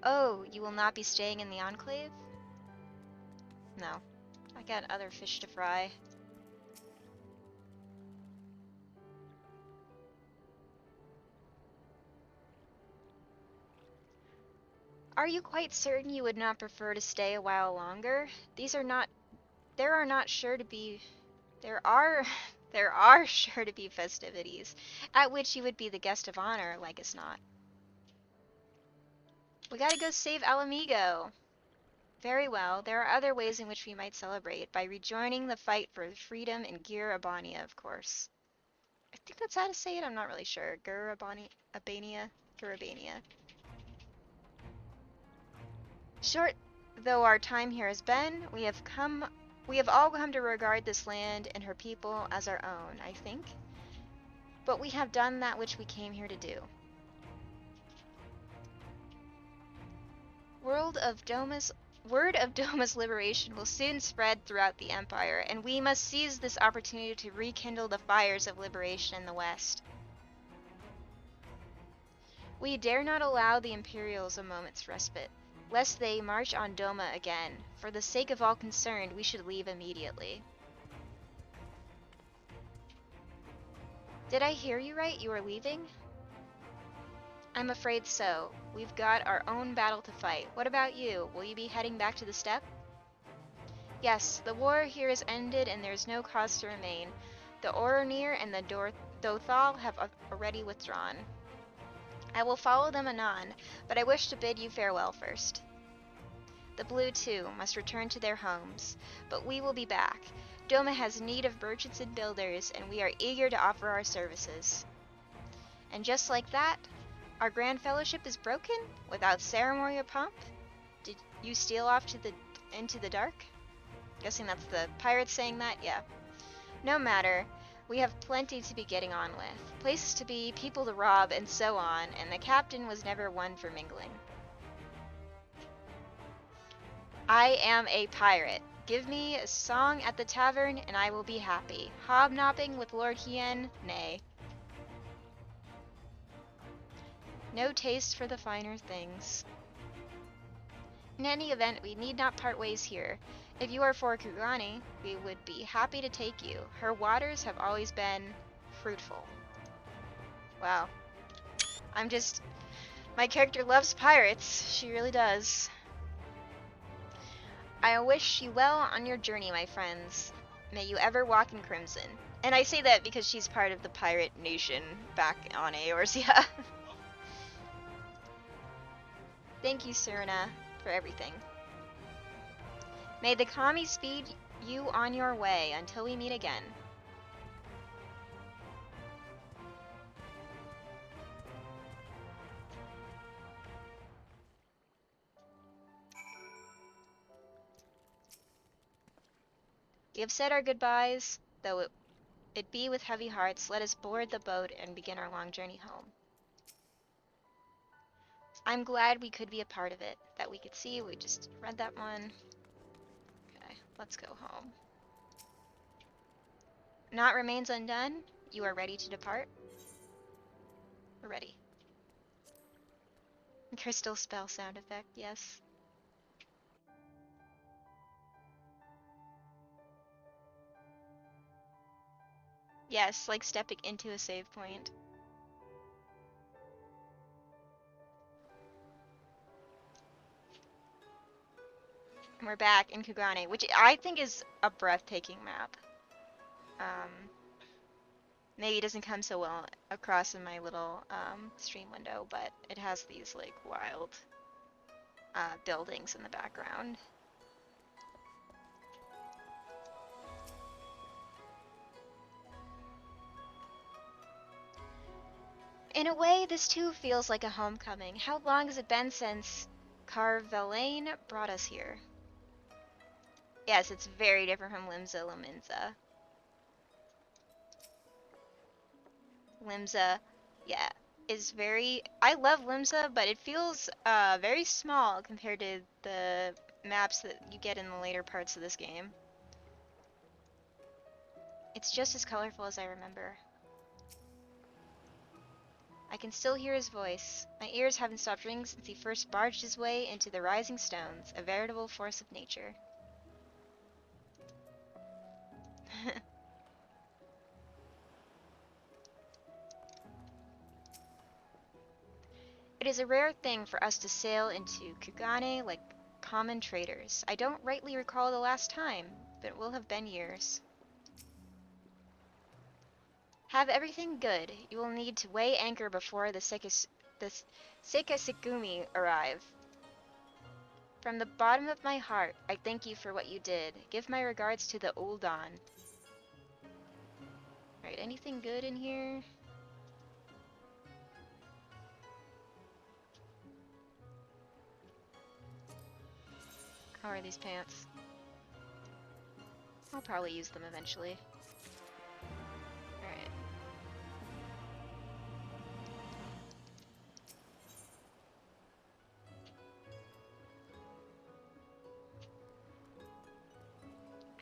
Oh, you will not be staying in the Enclave? No. I got other fish to fry. Are you quite certain you would not prefer to stay a while longer? There are sure to be festivities, at which you would be the guest of honor, like as not. We gotta go save Alamigo. Very well, there are other ways in which we might celebrate, by rejoining the fight for freedom in Gir Abania, of course. I think that's how to say it, I'm not really sure. Gir Abania? Short though our time here has been, we have all come to regard this land and her people as our own, I think. But we have done that which we came here to do. Word of Doma's liberation will soon spread throughout the Empire, and we must seize this opportunity to rekindle the fires of liberation in the West. We dare not allow the Imperials a moment's respite. lest they march on Doma again. For the sake of all concerned, we should leave immediately. Did I hear you right? You are leaving? I'm afraid so. We've got our own battle to fight. What about you? Will you be heading back to the steppe? Yes, the war here is ended and there's no cause to remain. The Oronir and the Dothal have already withdrawn. I will follow them anon, but I wish to bid you farewell first. The Blue, too, must return to their homes, but we will be back. Doma has need of merchants and builders, and we are eager to offer our services. And just like that, our Grand Fellowship is broken, without ceremony or pomp? Did you steal off into the dark? Guessing that's the pirates saying that? Yeah. No matter. We have plenty to be getting on with. Places to be, people to rob, and so on, and the captain was never one for mingling. I am a pirate. Give me a song at the tavern, and I will be happy. Hobnobbing with Lord Hien? Nay. No taste for the finer things. In any event, we need not part ways here. If you are for Kugani, we would be happy to take you. Her waters have always been fruitful. Wow. My character loves pirates. She really does. I wish you well on your journey, my friends. May you ever walk in crimson. And I say that because she's part of the pirate nation back on Eorzea. Thank you, Serena, for everything. May the Kami speed you on your way until we meet again. We have said our goodbyes, though it be with heavy hearts. Let us board the boat and begin our long journey home. I'm glad we could be a part of it, that we could see. We just read that one. Okay, let's go home. Naught remains undone. You are ready to depart? We're ready. Crystal spell sound effect, yes. Yes, like stepping into a save point. And we're back in Kugane, which I think is a breathtaking map. Maybe it doesn't come so well across in my little stream window, but it has these like wild buildings in the background. In a way, this too feels like a homecoming. How long has it been since Carvelane brought us here? Yes, it's very different from Limsa Laminza. Limsa, yeah, is very... I love Limsa, but it feels very small compared to the maps that you get in the later parts of this game. It's just as colorful as I remember. I can still hear his voice. My ears haven't stopped ringing since he first barged his way into the rising stones, a veritable force of nature. It is a rare thing for us to sail into Kugane like common traders. I don't rightly recall the last time, but it will have been years. Have everything good. You will need to weigh anchor before the Sekisegumi arrive. From the bottom of my heart, I thank you for what you did. Give my regards to the Uldan. Alright, anything good in here? How are these pants? I'll probably use them eventually. Alright.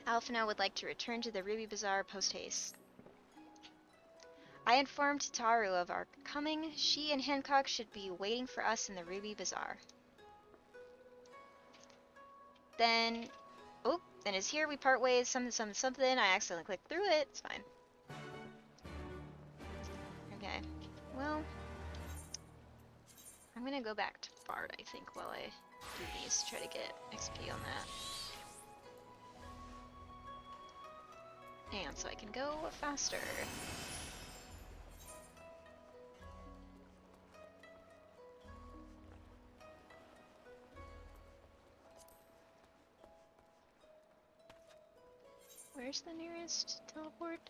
Alphina would like to return to the Ruby Bazaar post-haste. I informed Taru of our coming. She and Hancock should be waiting for us in the Ruby Bazaar. Then, oh, then it's here. We part ways. Something. I accidentally clicked through it. It's fine. Okay. Well, I'm gonna go back to Bard, I think, while I do these. Try to get XP on that. And so I can go faster. Where's the nearest teleport?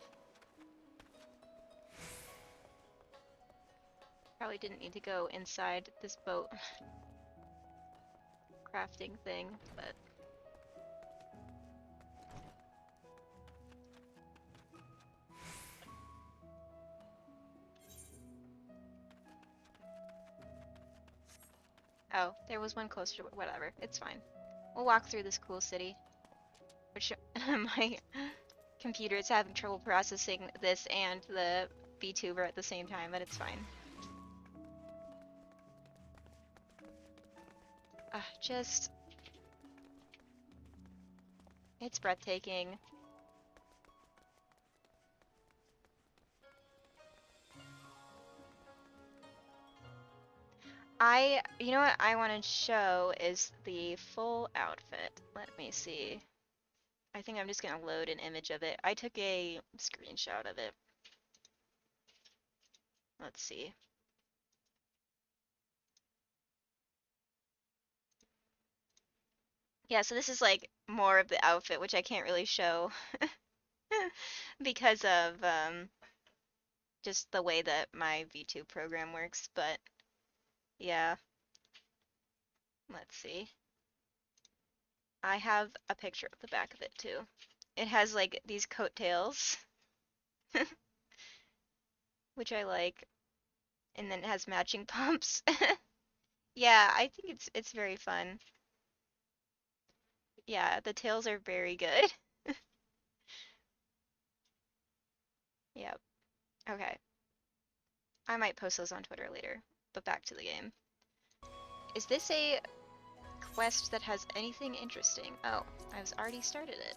Probably didn't need to go inside this boat crafting thing, but... Oh, there was one closer, whatever, it's fine. We'll walk through this cool city. Which, my computer is having trouble processing this and the VTuber at the same time, but it's fine. Just... It's breathtaking. You know what I want to show is the full outfit. Let me see. I think I'm just gonna load an image of it. I took a screenshot of it. Let's see. Yeah, so this is like more of the outfit, which I can't really show because of just the way that my V2 program works, but yeah. Let's see. I have a picture of the back of it too. It has like these coattails, which I like, and then it has matching pumps. Yeah, I think it's very fun. Yeah, the tails are very good. Yep. Okay. I might post those on Twitter later, but back to the game. Is this a quest that has anything interesting? Oh, I've already started it.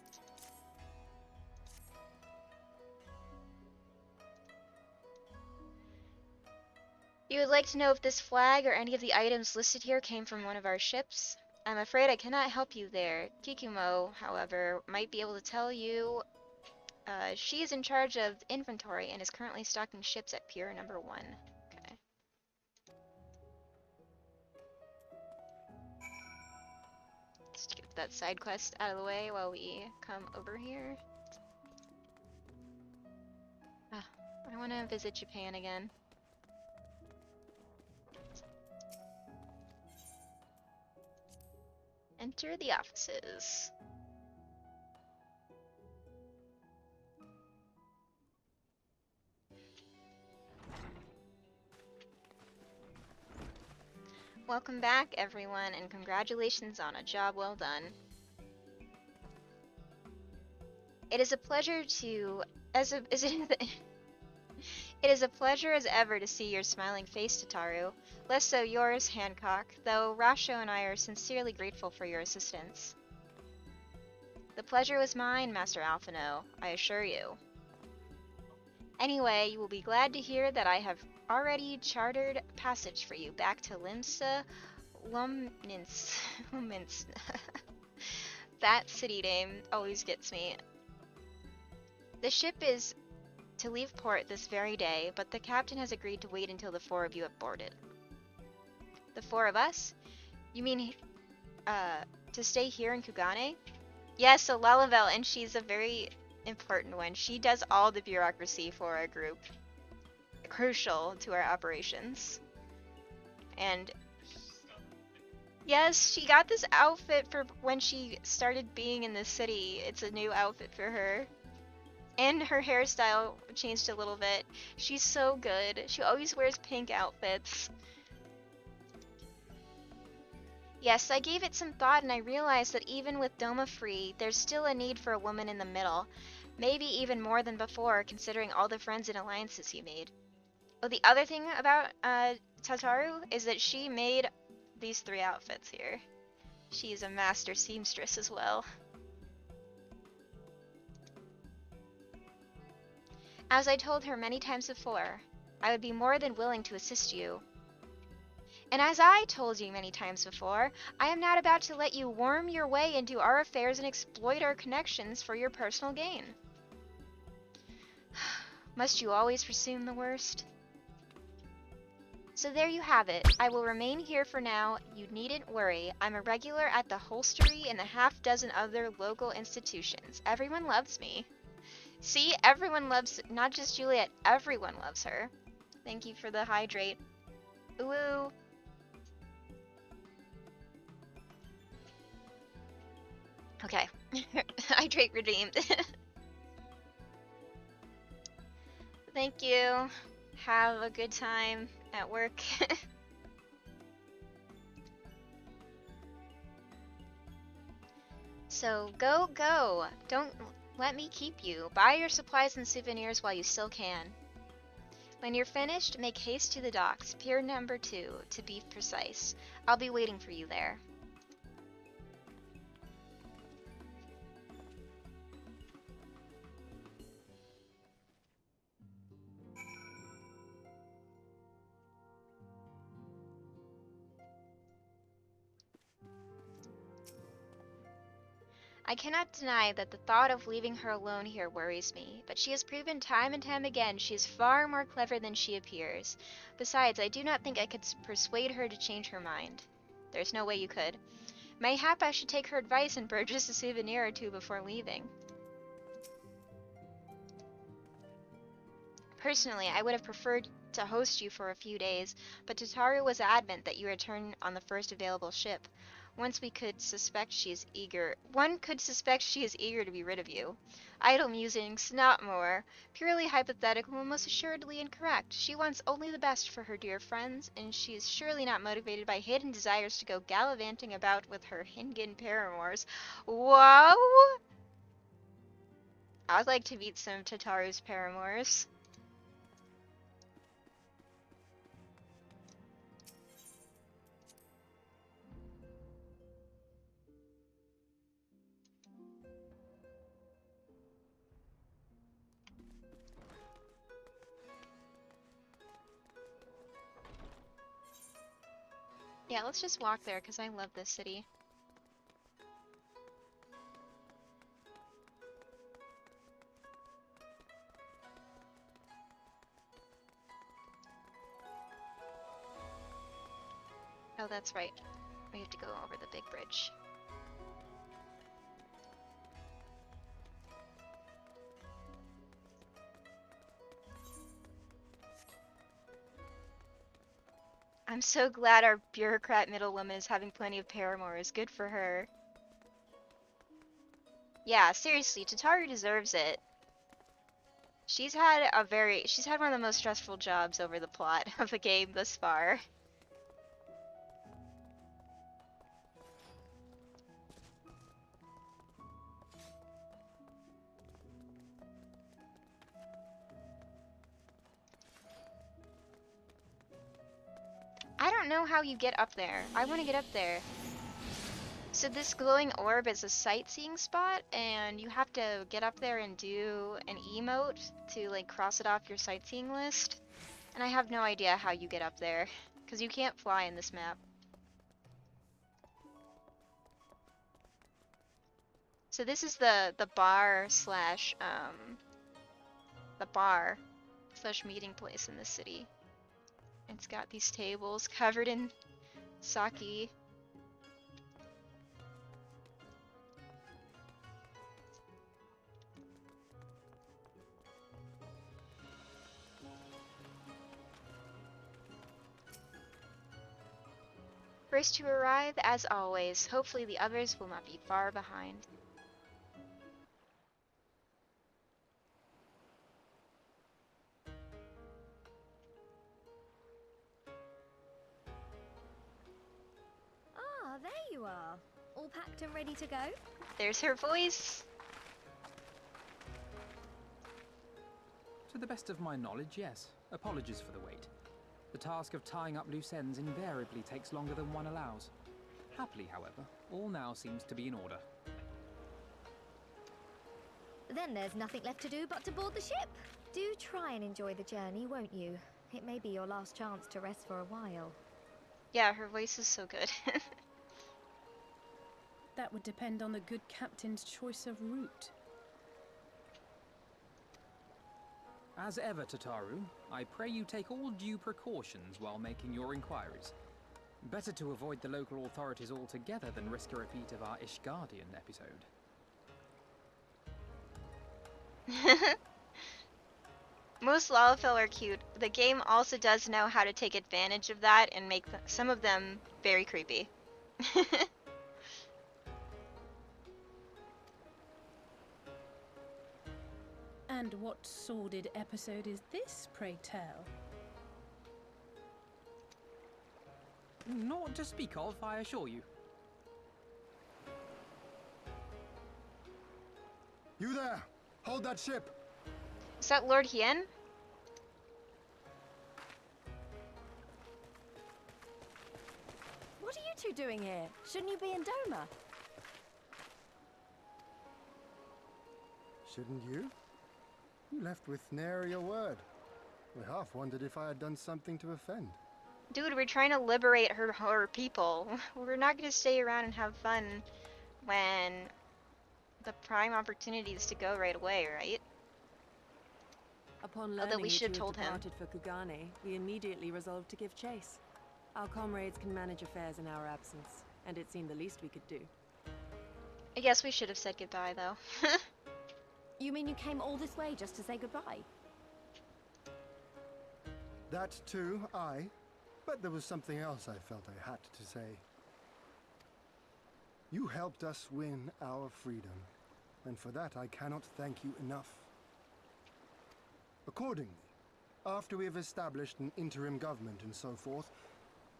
You would like to know if this flag or any of the items listed here came from one of our ships? I'm afraid I cannot help you there. Kikumo, however, might be able to tell you. She is in charge of inventory and is currently stocking ships at Pier number 1. Okay. Let's get that side quest out of the way while we come over here. I want to visit Japan again. Enter the offices. Welcome back, everyone, and congratulations on a job well done. It is a pleasure to... It is a pleasure as ever to see your smiling face, Tataru. Less so yours, Hancock, though Rasho and I are sincerely grateful for your assistance. The pleasure was mine, Master Alphino, I assure you. Anyway, you will be glad to hear that I have already chartered passage for you back to Limsa Lomnitz. That city name always gets me. The ship is to leave port this very day, but the captain has agreed to wait until the 4 of you have boarded. The 4 of us? You mean, to stay here in Kugane? Yes, so Lalavel, and she's a very important one. She does all the bureaucracy for our group. Crucial to our operations. And yes, she got this outfit for when she started being in the city. It's a new outfit for her. And her hairstyle changed a little bit. She's so good. She always wears pink outfits. Yes, I gave it some thought and I realized that even with Doma free, there's still a need for a woman in the middle. Maybe even more than before, considering all the friends and alliances you made. Oh, the other thing about Tataru is that she made these 3 outfits here. She is a master seamstress as well. As I told her many times before, I would be more than willing to assist you. And as I told you many times before, I am not about to let you worm your way into our affairs and exploit our connections for your personal gain. Must you always presume the worst? So there you have it. I will remain here for now. You needn't worry. I'm a regular at the holstery and a half-dozen other local institutions. Everyone loves me. See, everyone loves, not just Juliet, everyone loves her. Thank you for the hydrate. Ooh. Okay. Hydrate redeemed. Thank you. Have a good time at work. So go, go. Don't let me keep you. Buy your supplies and souvenirs while you still can. When you're finished, make haste to the docks, pier number 2, to be precise. I'll be waiting for you there. I cannot deny that the thought of leaving her alone here worries me, but she has proven time and time again she is far more clever than she appears. Besides, I do not think I could persuade her to change her mind. There's no way you could. Mayhap I should take her advice and purchase a souvenir or two before leaving. Personally, I would have preferred to host you for a few days, but Tataru was adamant that you return on the first available ship. One could suspect she is eager to be rid of you. Idle musings, not more. Purely hypothetical and most assuredly incorrect. She wants only the best for her dear friends, and she is surely not motivated by hidden desires to go gallivanting about with her Hingan paramours. Whoa! I'd like to meet some of Tataru's paramours. Yeah, let's just walk there because I love this city. Oh, that's right. We have to go over the big bridge. I'm so glad our bureaucrat middlewoman is having plenty of paramours. Good for her. Yeah, seriously, Tataru deserves it. She's had one of the most stressful jobs over the plot of the game thus far. I don't know how you get up there. I want to get up there. So this glowing orb is a sightseeing spot, and you have to get up there and do an emote to like cross it off your sightseeing list. And I have no idea how you get up there, because you can't fly in this map. So this is the bar slash meeting place in this city. It's got these tables covered in sake. First to arrive, as always. Hopefully the others will not be far behind. Ah, there you are. All packed and ready to go? There's her voice. To the best of my knowledge, yes. Apologies for the wait. The task of tying up loose ends invariably takes longer than one allows. Happily, however, all now seems to be in order. Then there's nothing left to do but to board the ship. Do try and enjoy the journey, won't you? It may be your last chance to rest for a while. Yeah, her voice is so good. That would depend on the good captain's choice of route. As ever, Tataru, I pray you take all due precautions while making your inquiries. Better to avoid the local authorities altogether than risk a repeat of our Ishgardian episode. Most Lalafell are cute. The game also does know how to take advantage of that and make some of them very creepy. And what sordid episode is this, pray tell? Not to speak of, I assure you. You there! Hold that ship! Is that Lord Hien? What are you two doing here? Shouldn't you be in Doma? Shouldn't you? You left with nary a word. We half wondered if I had done something to offend. Dude, we're trying to liberate her people. We're not gonna stay around and have fun when the prime opportunity is to go right away, right? Upon Although learning we that should you have told had him. departed for Kugane, we immediately resolved to give chase. Our comrades can manage affairs in our absence, and it seemed the least we could do. I guess we should have said goodbye, though. You mean you came all this way just to say goodbye? That too, aye. But there was something else I felt I had to say. You helped us win our freedom, and for that I cannot thank you enough. Accordingly, after we have established an interim government and so forth,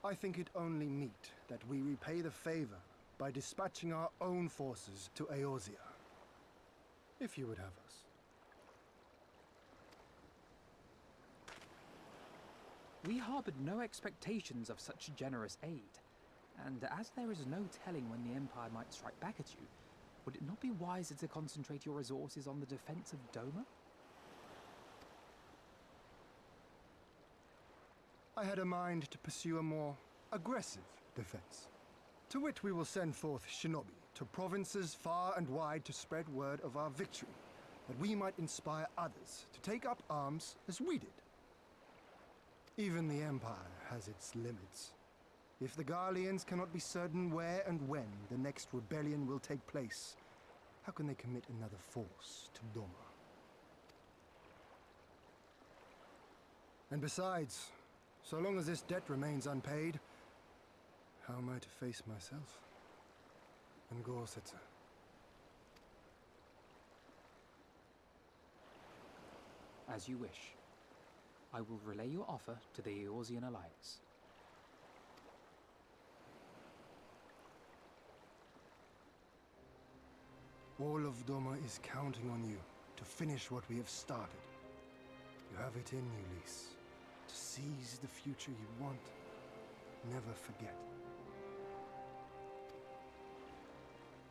I think it only meet that we repay the favor by dispatching our own forces to Eorzea. If you would have us. We harbored no expectations of such generous aid, and as there is no telling when the Empire might strike back at you, would it not be wiser to concentrate your resources on the defense of Doma? I had a mind to pursue a more aggressive defense, to which we will send forth shinobi to provinces far and wide to spread word of our victory, that we might inspire others to take up arms as we did. Even the Empire has its limits. If the Garleans cannot be certain where and when the next rebellion will take place, how can they commit another force to Doma? And besides, so long as this debt remains unpaid, how am I to face myself and Gorsetzer? As you wish. I will relay your offer to the Eorzean Alliance. All of Doma is counting on you to finish what we have started. You have it in you, Lys. To seize the future you want. Never forget.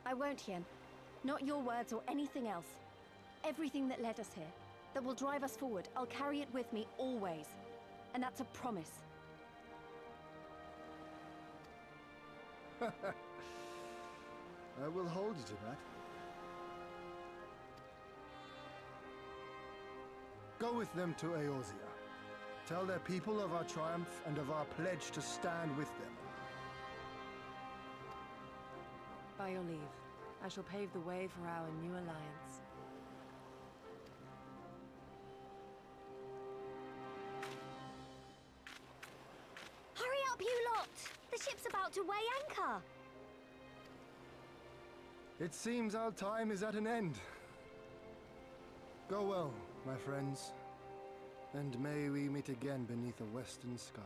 I won't, Hien. Not your words or anything else. Everything that led us here, that will drive us forward, I'll carry it with me always. And that's a promise. I will hold you to that. Go with them to Eorzea. Tell their people of our triumph and of our pledge to stand with them. By your leave, I shall pave the way for our new alliance. Hurry up, you lot! The ship's about to weigh anchor! It seems our time is at an end. Go well, my friends, and may we meet again beneath a western sky.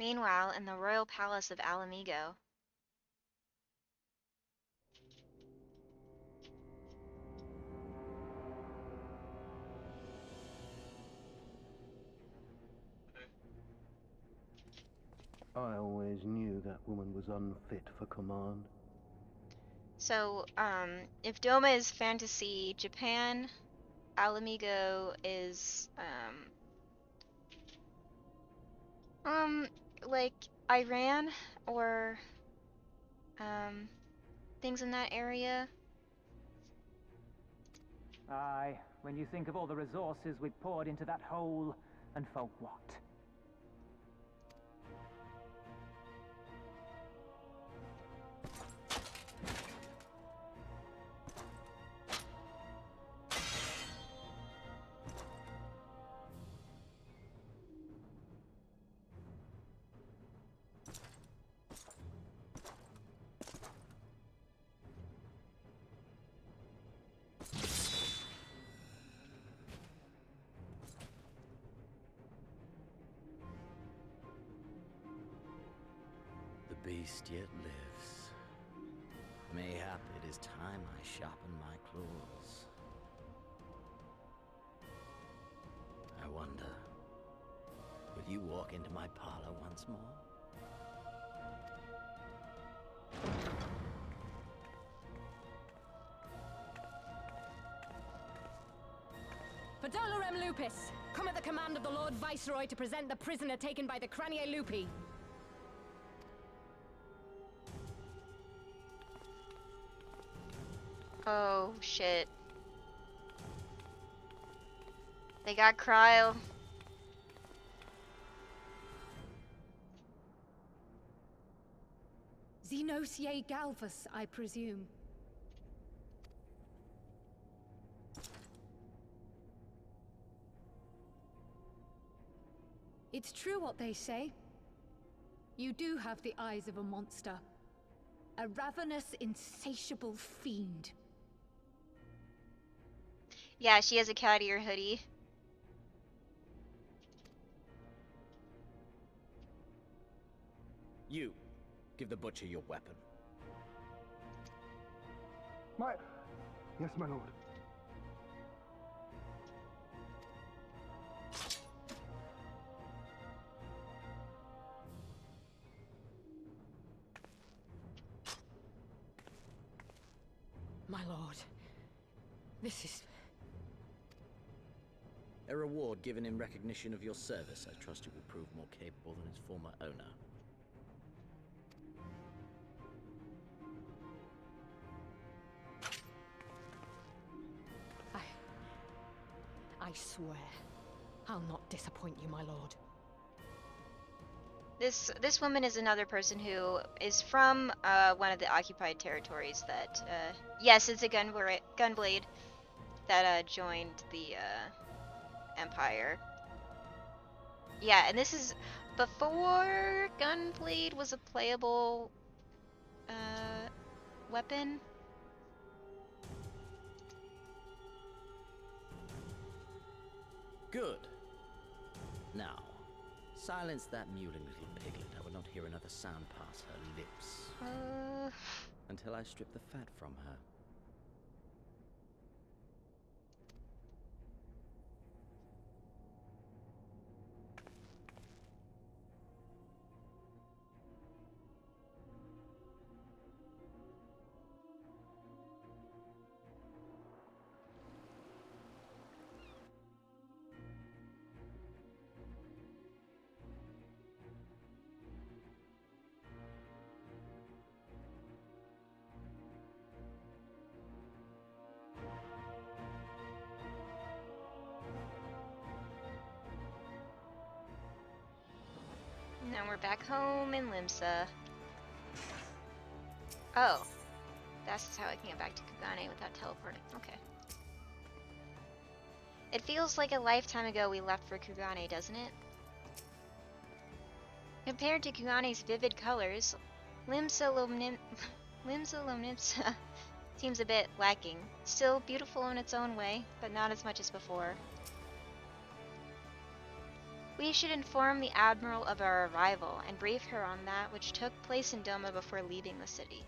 Meanwhile, in the royal palace of Alamigo. I always knew that woman was unfit for command. So, if Doma is fantasy Japan, Alamigo is, like Iran or, things in that area. Aye, when you think of all the resources we've poured into that hole, and for what? The beast yet lives. Mayhap it is time I sharpen my claws. I wonder, will you walk into my parlor once more? Podolorem Lupus, come at the command of the Lord Viceroy to present the prisoner taken by the Cranie Lupi. Oh, shit. They got Cryle. Xenosier Galvus, I presume. It's true what they say. You do have the eyes of a monster. A ravenous, insatiable fiend. Yeah, she has a cat ear hoodie. You, give the butcher your weapon. Yes, my lord. My lord, this is... A reward given in recognition of your service. I trust it will prove more capable than its former owner. I swear, I'll not disappoint you, my lord. This woman is another person who is from one of the occupied territories that yes, it's a gunblade that joined the Empire. Yeah, and this is before Gunblade was a playable weapon. Good. Now, silence that mewling little piglet. I will not hear another sound pass her lips. Until I strip the fat from her. Now we're back home in Limsa. Oh, that's how I can get back to Kugane without teleporting. Okay. It feels like a lifetime ago we left for Kugane, doesn't it? Compared to Kugane's vivid colors, Limsa Lominsa seems a bit lacking. Still beautiful in its own way, but not as much as before. We should inform the Admiral of our arrival and brief her on that which took place in Doma before leaving the city.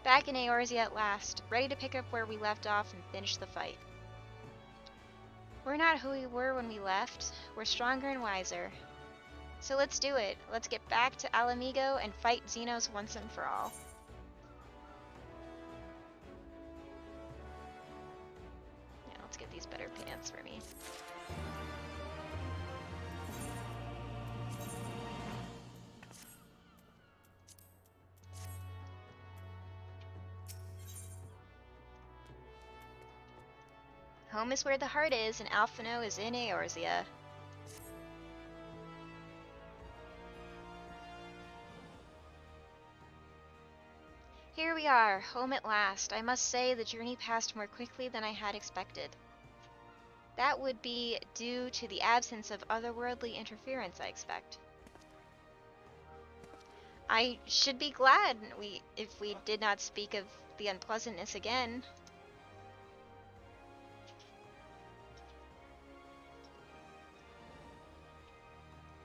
Back in Eorzea at last, ready to pick up where we left off and finish the fight. We're not who we were when we left. We're stronger and wiser. So let's do it. Let's get back to Alamigo and fight Xenos once and for all. Yeah, let's get these better pants for me. Home is where the heart is, and Alphino is in Eorzea. Here we are, home at last. I must say the journey passed more quickly than I had expected. That would be due to the absence of otherworldly interference, I expect. I should be glad if we did not speak of the unpleasantness again.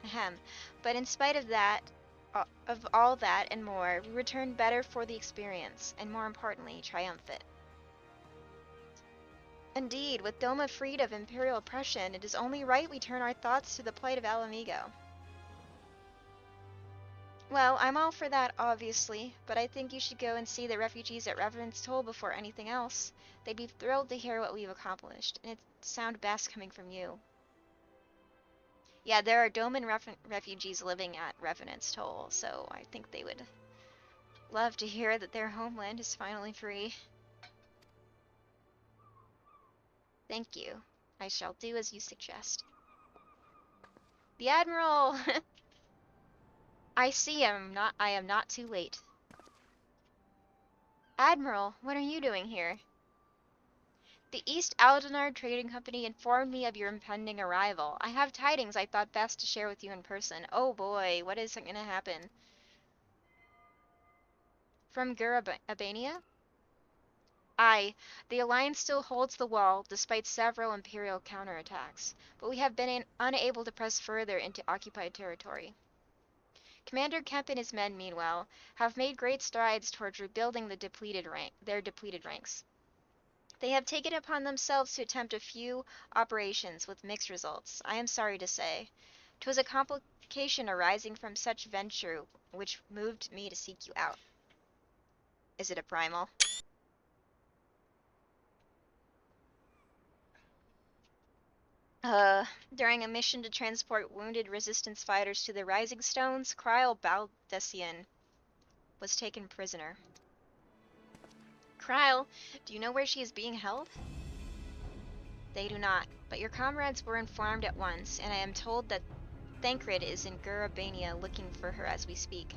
Ahem. But in spite of that, of all that and more, we returned better for the experience, and more importantly, triumphant. Indeed, with Doma freed of Imperial oppression, it is only right we turn our thoughts to the plight of Alamigo. Well, I'm all for that, obviously, but I think you should go and see the refugees at Revenant's Toll before anything else. They'd be thrilled to hear what we've accomplished, and it'd sound best coming from you. Yeah, there are Doman refugees living at Revenant's Toll, so I think they would love to hear that their homeland is finally free. Thank you. I shall do as you suggest. The Admiral! I see I am not too late. Admiral, what are you doing here? The East Aldenar Trading Company informed me of your impending arrival. I have tidings I thought best to share with you in person. Oh boy, what is going to happen? From Gurabania? Aye, the Alliance still holds the wall, despite several Imperial counterattacks, but we have been unable to press further into occupied territory. Commander Kemp and his men, meanwhile, have made great strides towards rebuilding their depleted ranks. They have taken it upon themselves to attempt a few operations with mixed results, I am sorry to say. 'Twas a complication arising from such venture which moved me to seek you out. Is it a primal? During a mission to transport wounded resistance fighters to the Rising Stones, Kryl Baldessian was taken prisoner. Kryl, do you know where she is being held? They do not, but your comrades were informed at once, and I am told that Thancred is in Gurabania looking for her as we speak.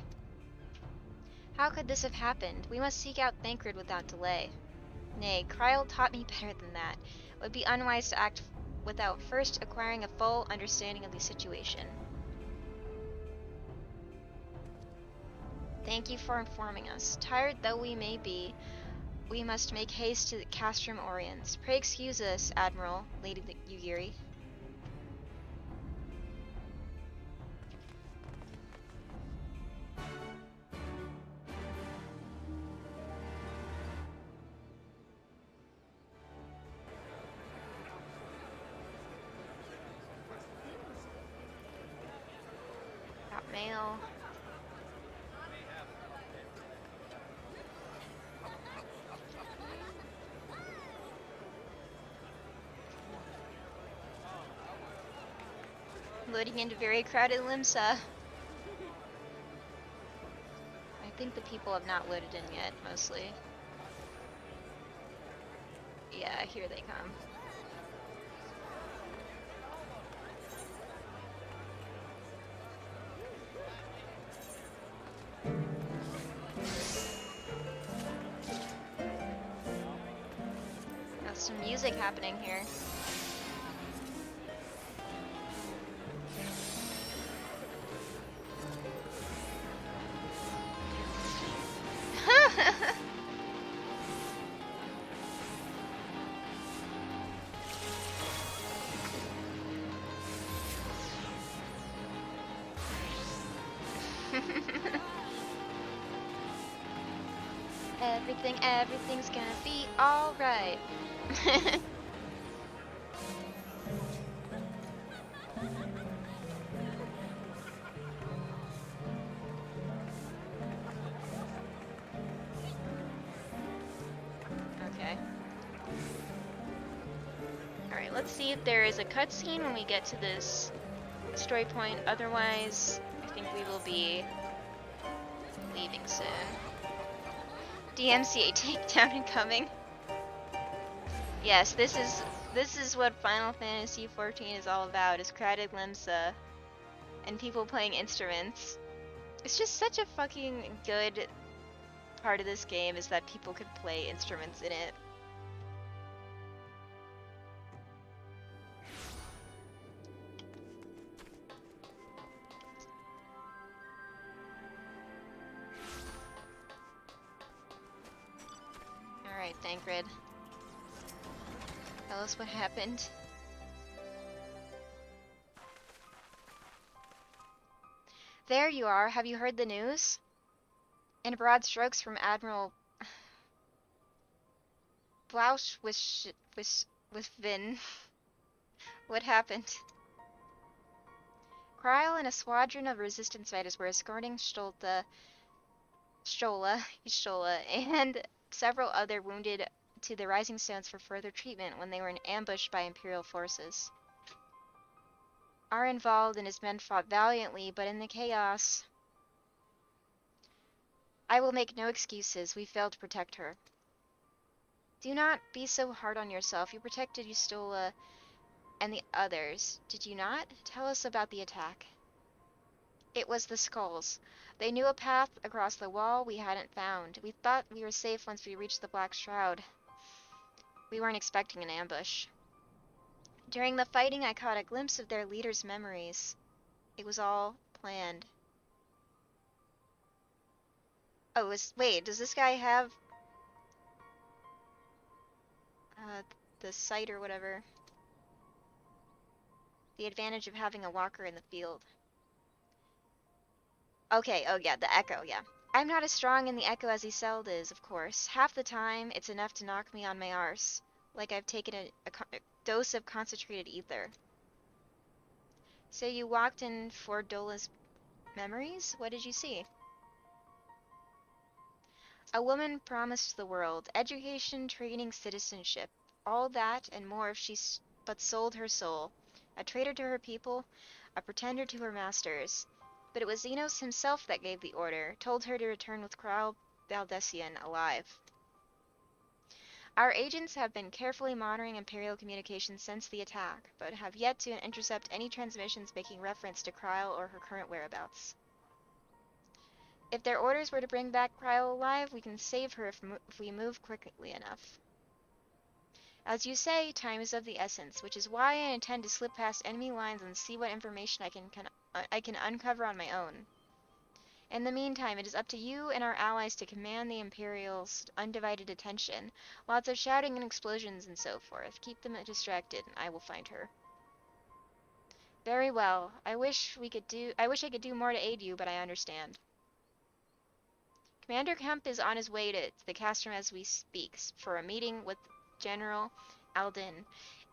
How could this have happened? We must seek out Thancred without delay. Nay, Kryl taught me better than that. It would be unwise to act without first acquiring a full understanding of the situation. Thank you for informing us. Tired though we may be, we must make haste to the Castrum Oriens. Pray excuse us, Admiral, Lady Yugiri. Got mail. Loading into very crowded Limsa. I think the people have not loaded in yet, mostly. Yeah, here they come. Got some music happening here. Everything's gonna be alright. Okay. Alright, let's see if there is a cutscene when we get to this story point. Otherwise, I think we will be leaving soon. DMCA takedown incoming. Yes, this is what Final Fantasy XIV is all about, is crowded limsa and people playing instruments. It's just such a fucking good part of this game, is that people could play instruments in it. Alright, Thancred. Tell us what happened. There you are. Have you heard the news? In broad strokes from Admiral Blausch with Vin. What happened? Kryle and a squadron of resistance fighters were escorting Stola, and several other wounded to the Rising Stones for further treatment when they were ambushed by Imperial forces. Are involved and his men fought valiantly, but in the chaos... I will make no excuses. We failed to protect her. Do not be so hard on yourself. You protected Yustola and the others, did you not? Tell us about the attack. It was the Skulls. They knew a path across the wall we hadn't found. We thought we were safe once we reached the Black Shroud. We weren't expecting an ambush. During the fighting, I caught a glimpse of their leader's memories. It was all planned. Oh, wait, does this guy have the sight or whatever? The advantage of having a walker in the field. Okay, oh yeah, the Echo, yeah. I'm not as strong in the Echo as Isolde is, of course. Half the time, it's enough to knock me on my arse. Like I've taken a dose of concentrated ether. So you walked in for Dola's memories? What did you see? A woman promised the world. Education, training, citizenship. All that and more if she but sold her soul. A traitor to her people, a pretender to her masters. But it was Xenos himself that gave the order, told her to return with Kryle Baldessian alive. Our agents have been carefully monitoring Imperial communications since the attack, but have yet to intercept any transmissions making reference to Kryle or her current whereabouts. If their orders were to bring back Kryle alive, we can save her if we move quickly enough. As you say, time is of the essence, which is why I intend to slip past enemy lines and see what information I can uncover on my own. In the meantime, it is up to you and our allies to command the Imperials' undivided attention. Lots of shouting and explosions and so forth. Keep them distracted, and I will find her. Very well. I wish I could do more to aid you, but I understand. Commander Kemp is on his way to the Castrum as we speak for a meeting with General Alden.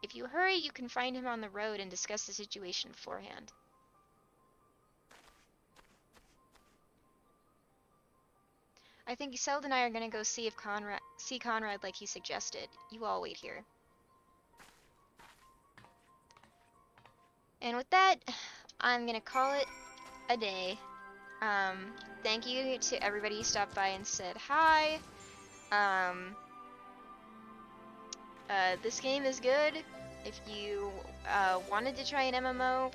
If you hurry, you can find him on the road and discuss the situation beforehand. I think Isolde and I are gonna go see Conrad like he suggested. You all wait here. And with that, I'm gonna call it a day. Thank you to everybody who stopped by and said hi. This game is good. If you wanted to try an MMO,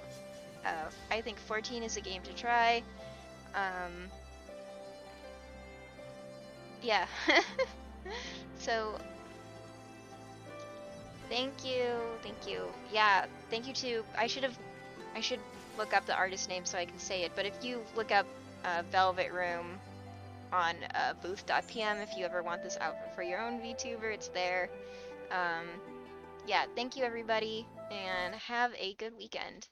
I think 14 is a game to try. Yeah. So, thank you. Yeah, thank you to, I should look up the artist name so I can say it, but if you look up Velvet Room on booth.pm, if you ever want this outfit for your own VTuber, it's there. Yeah, thank you everybody, and have a good weekend.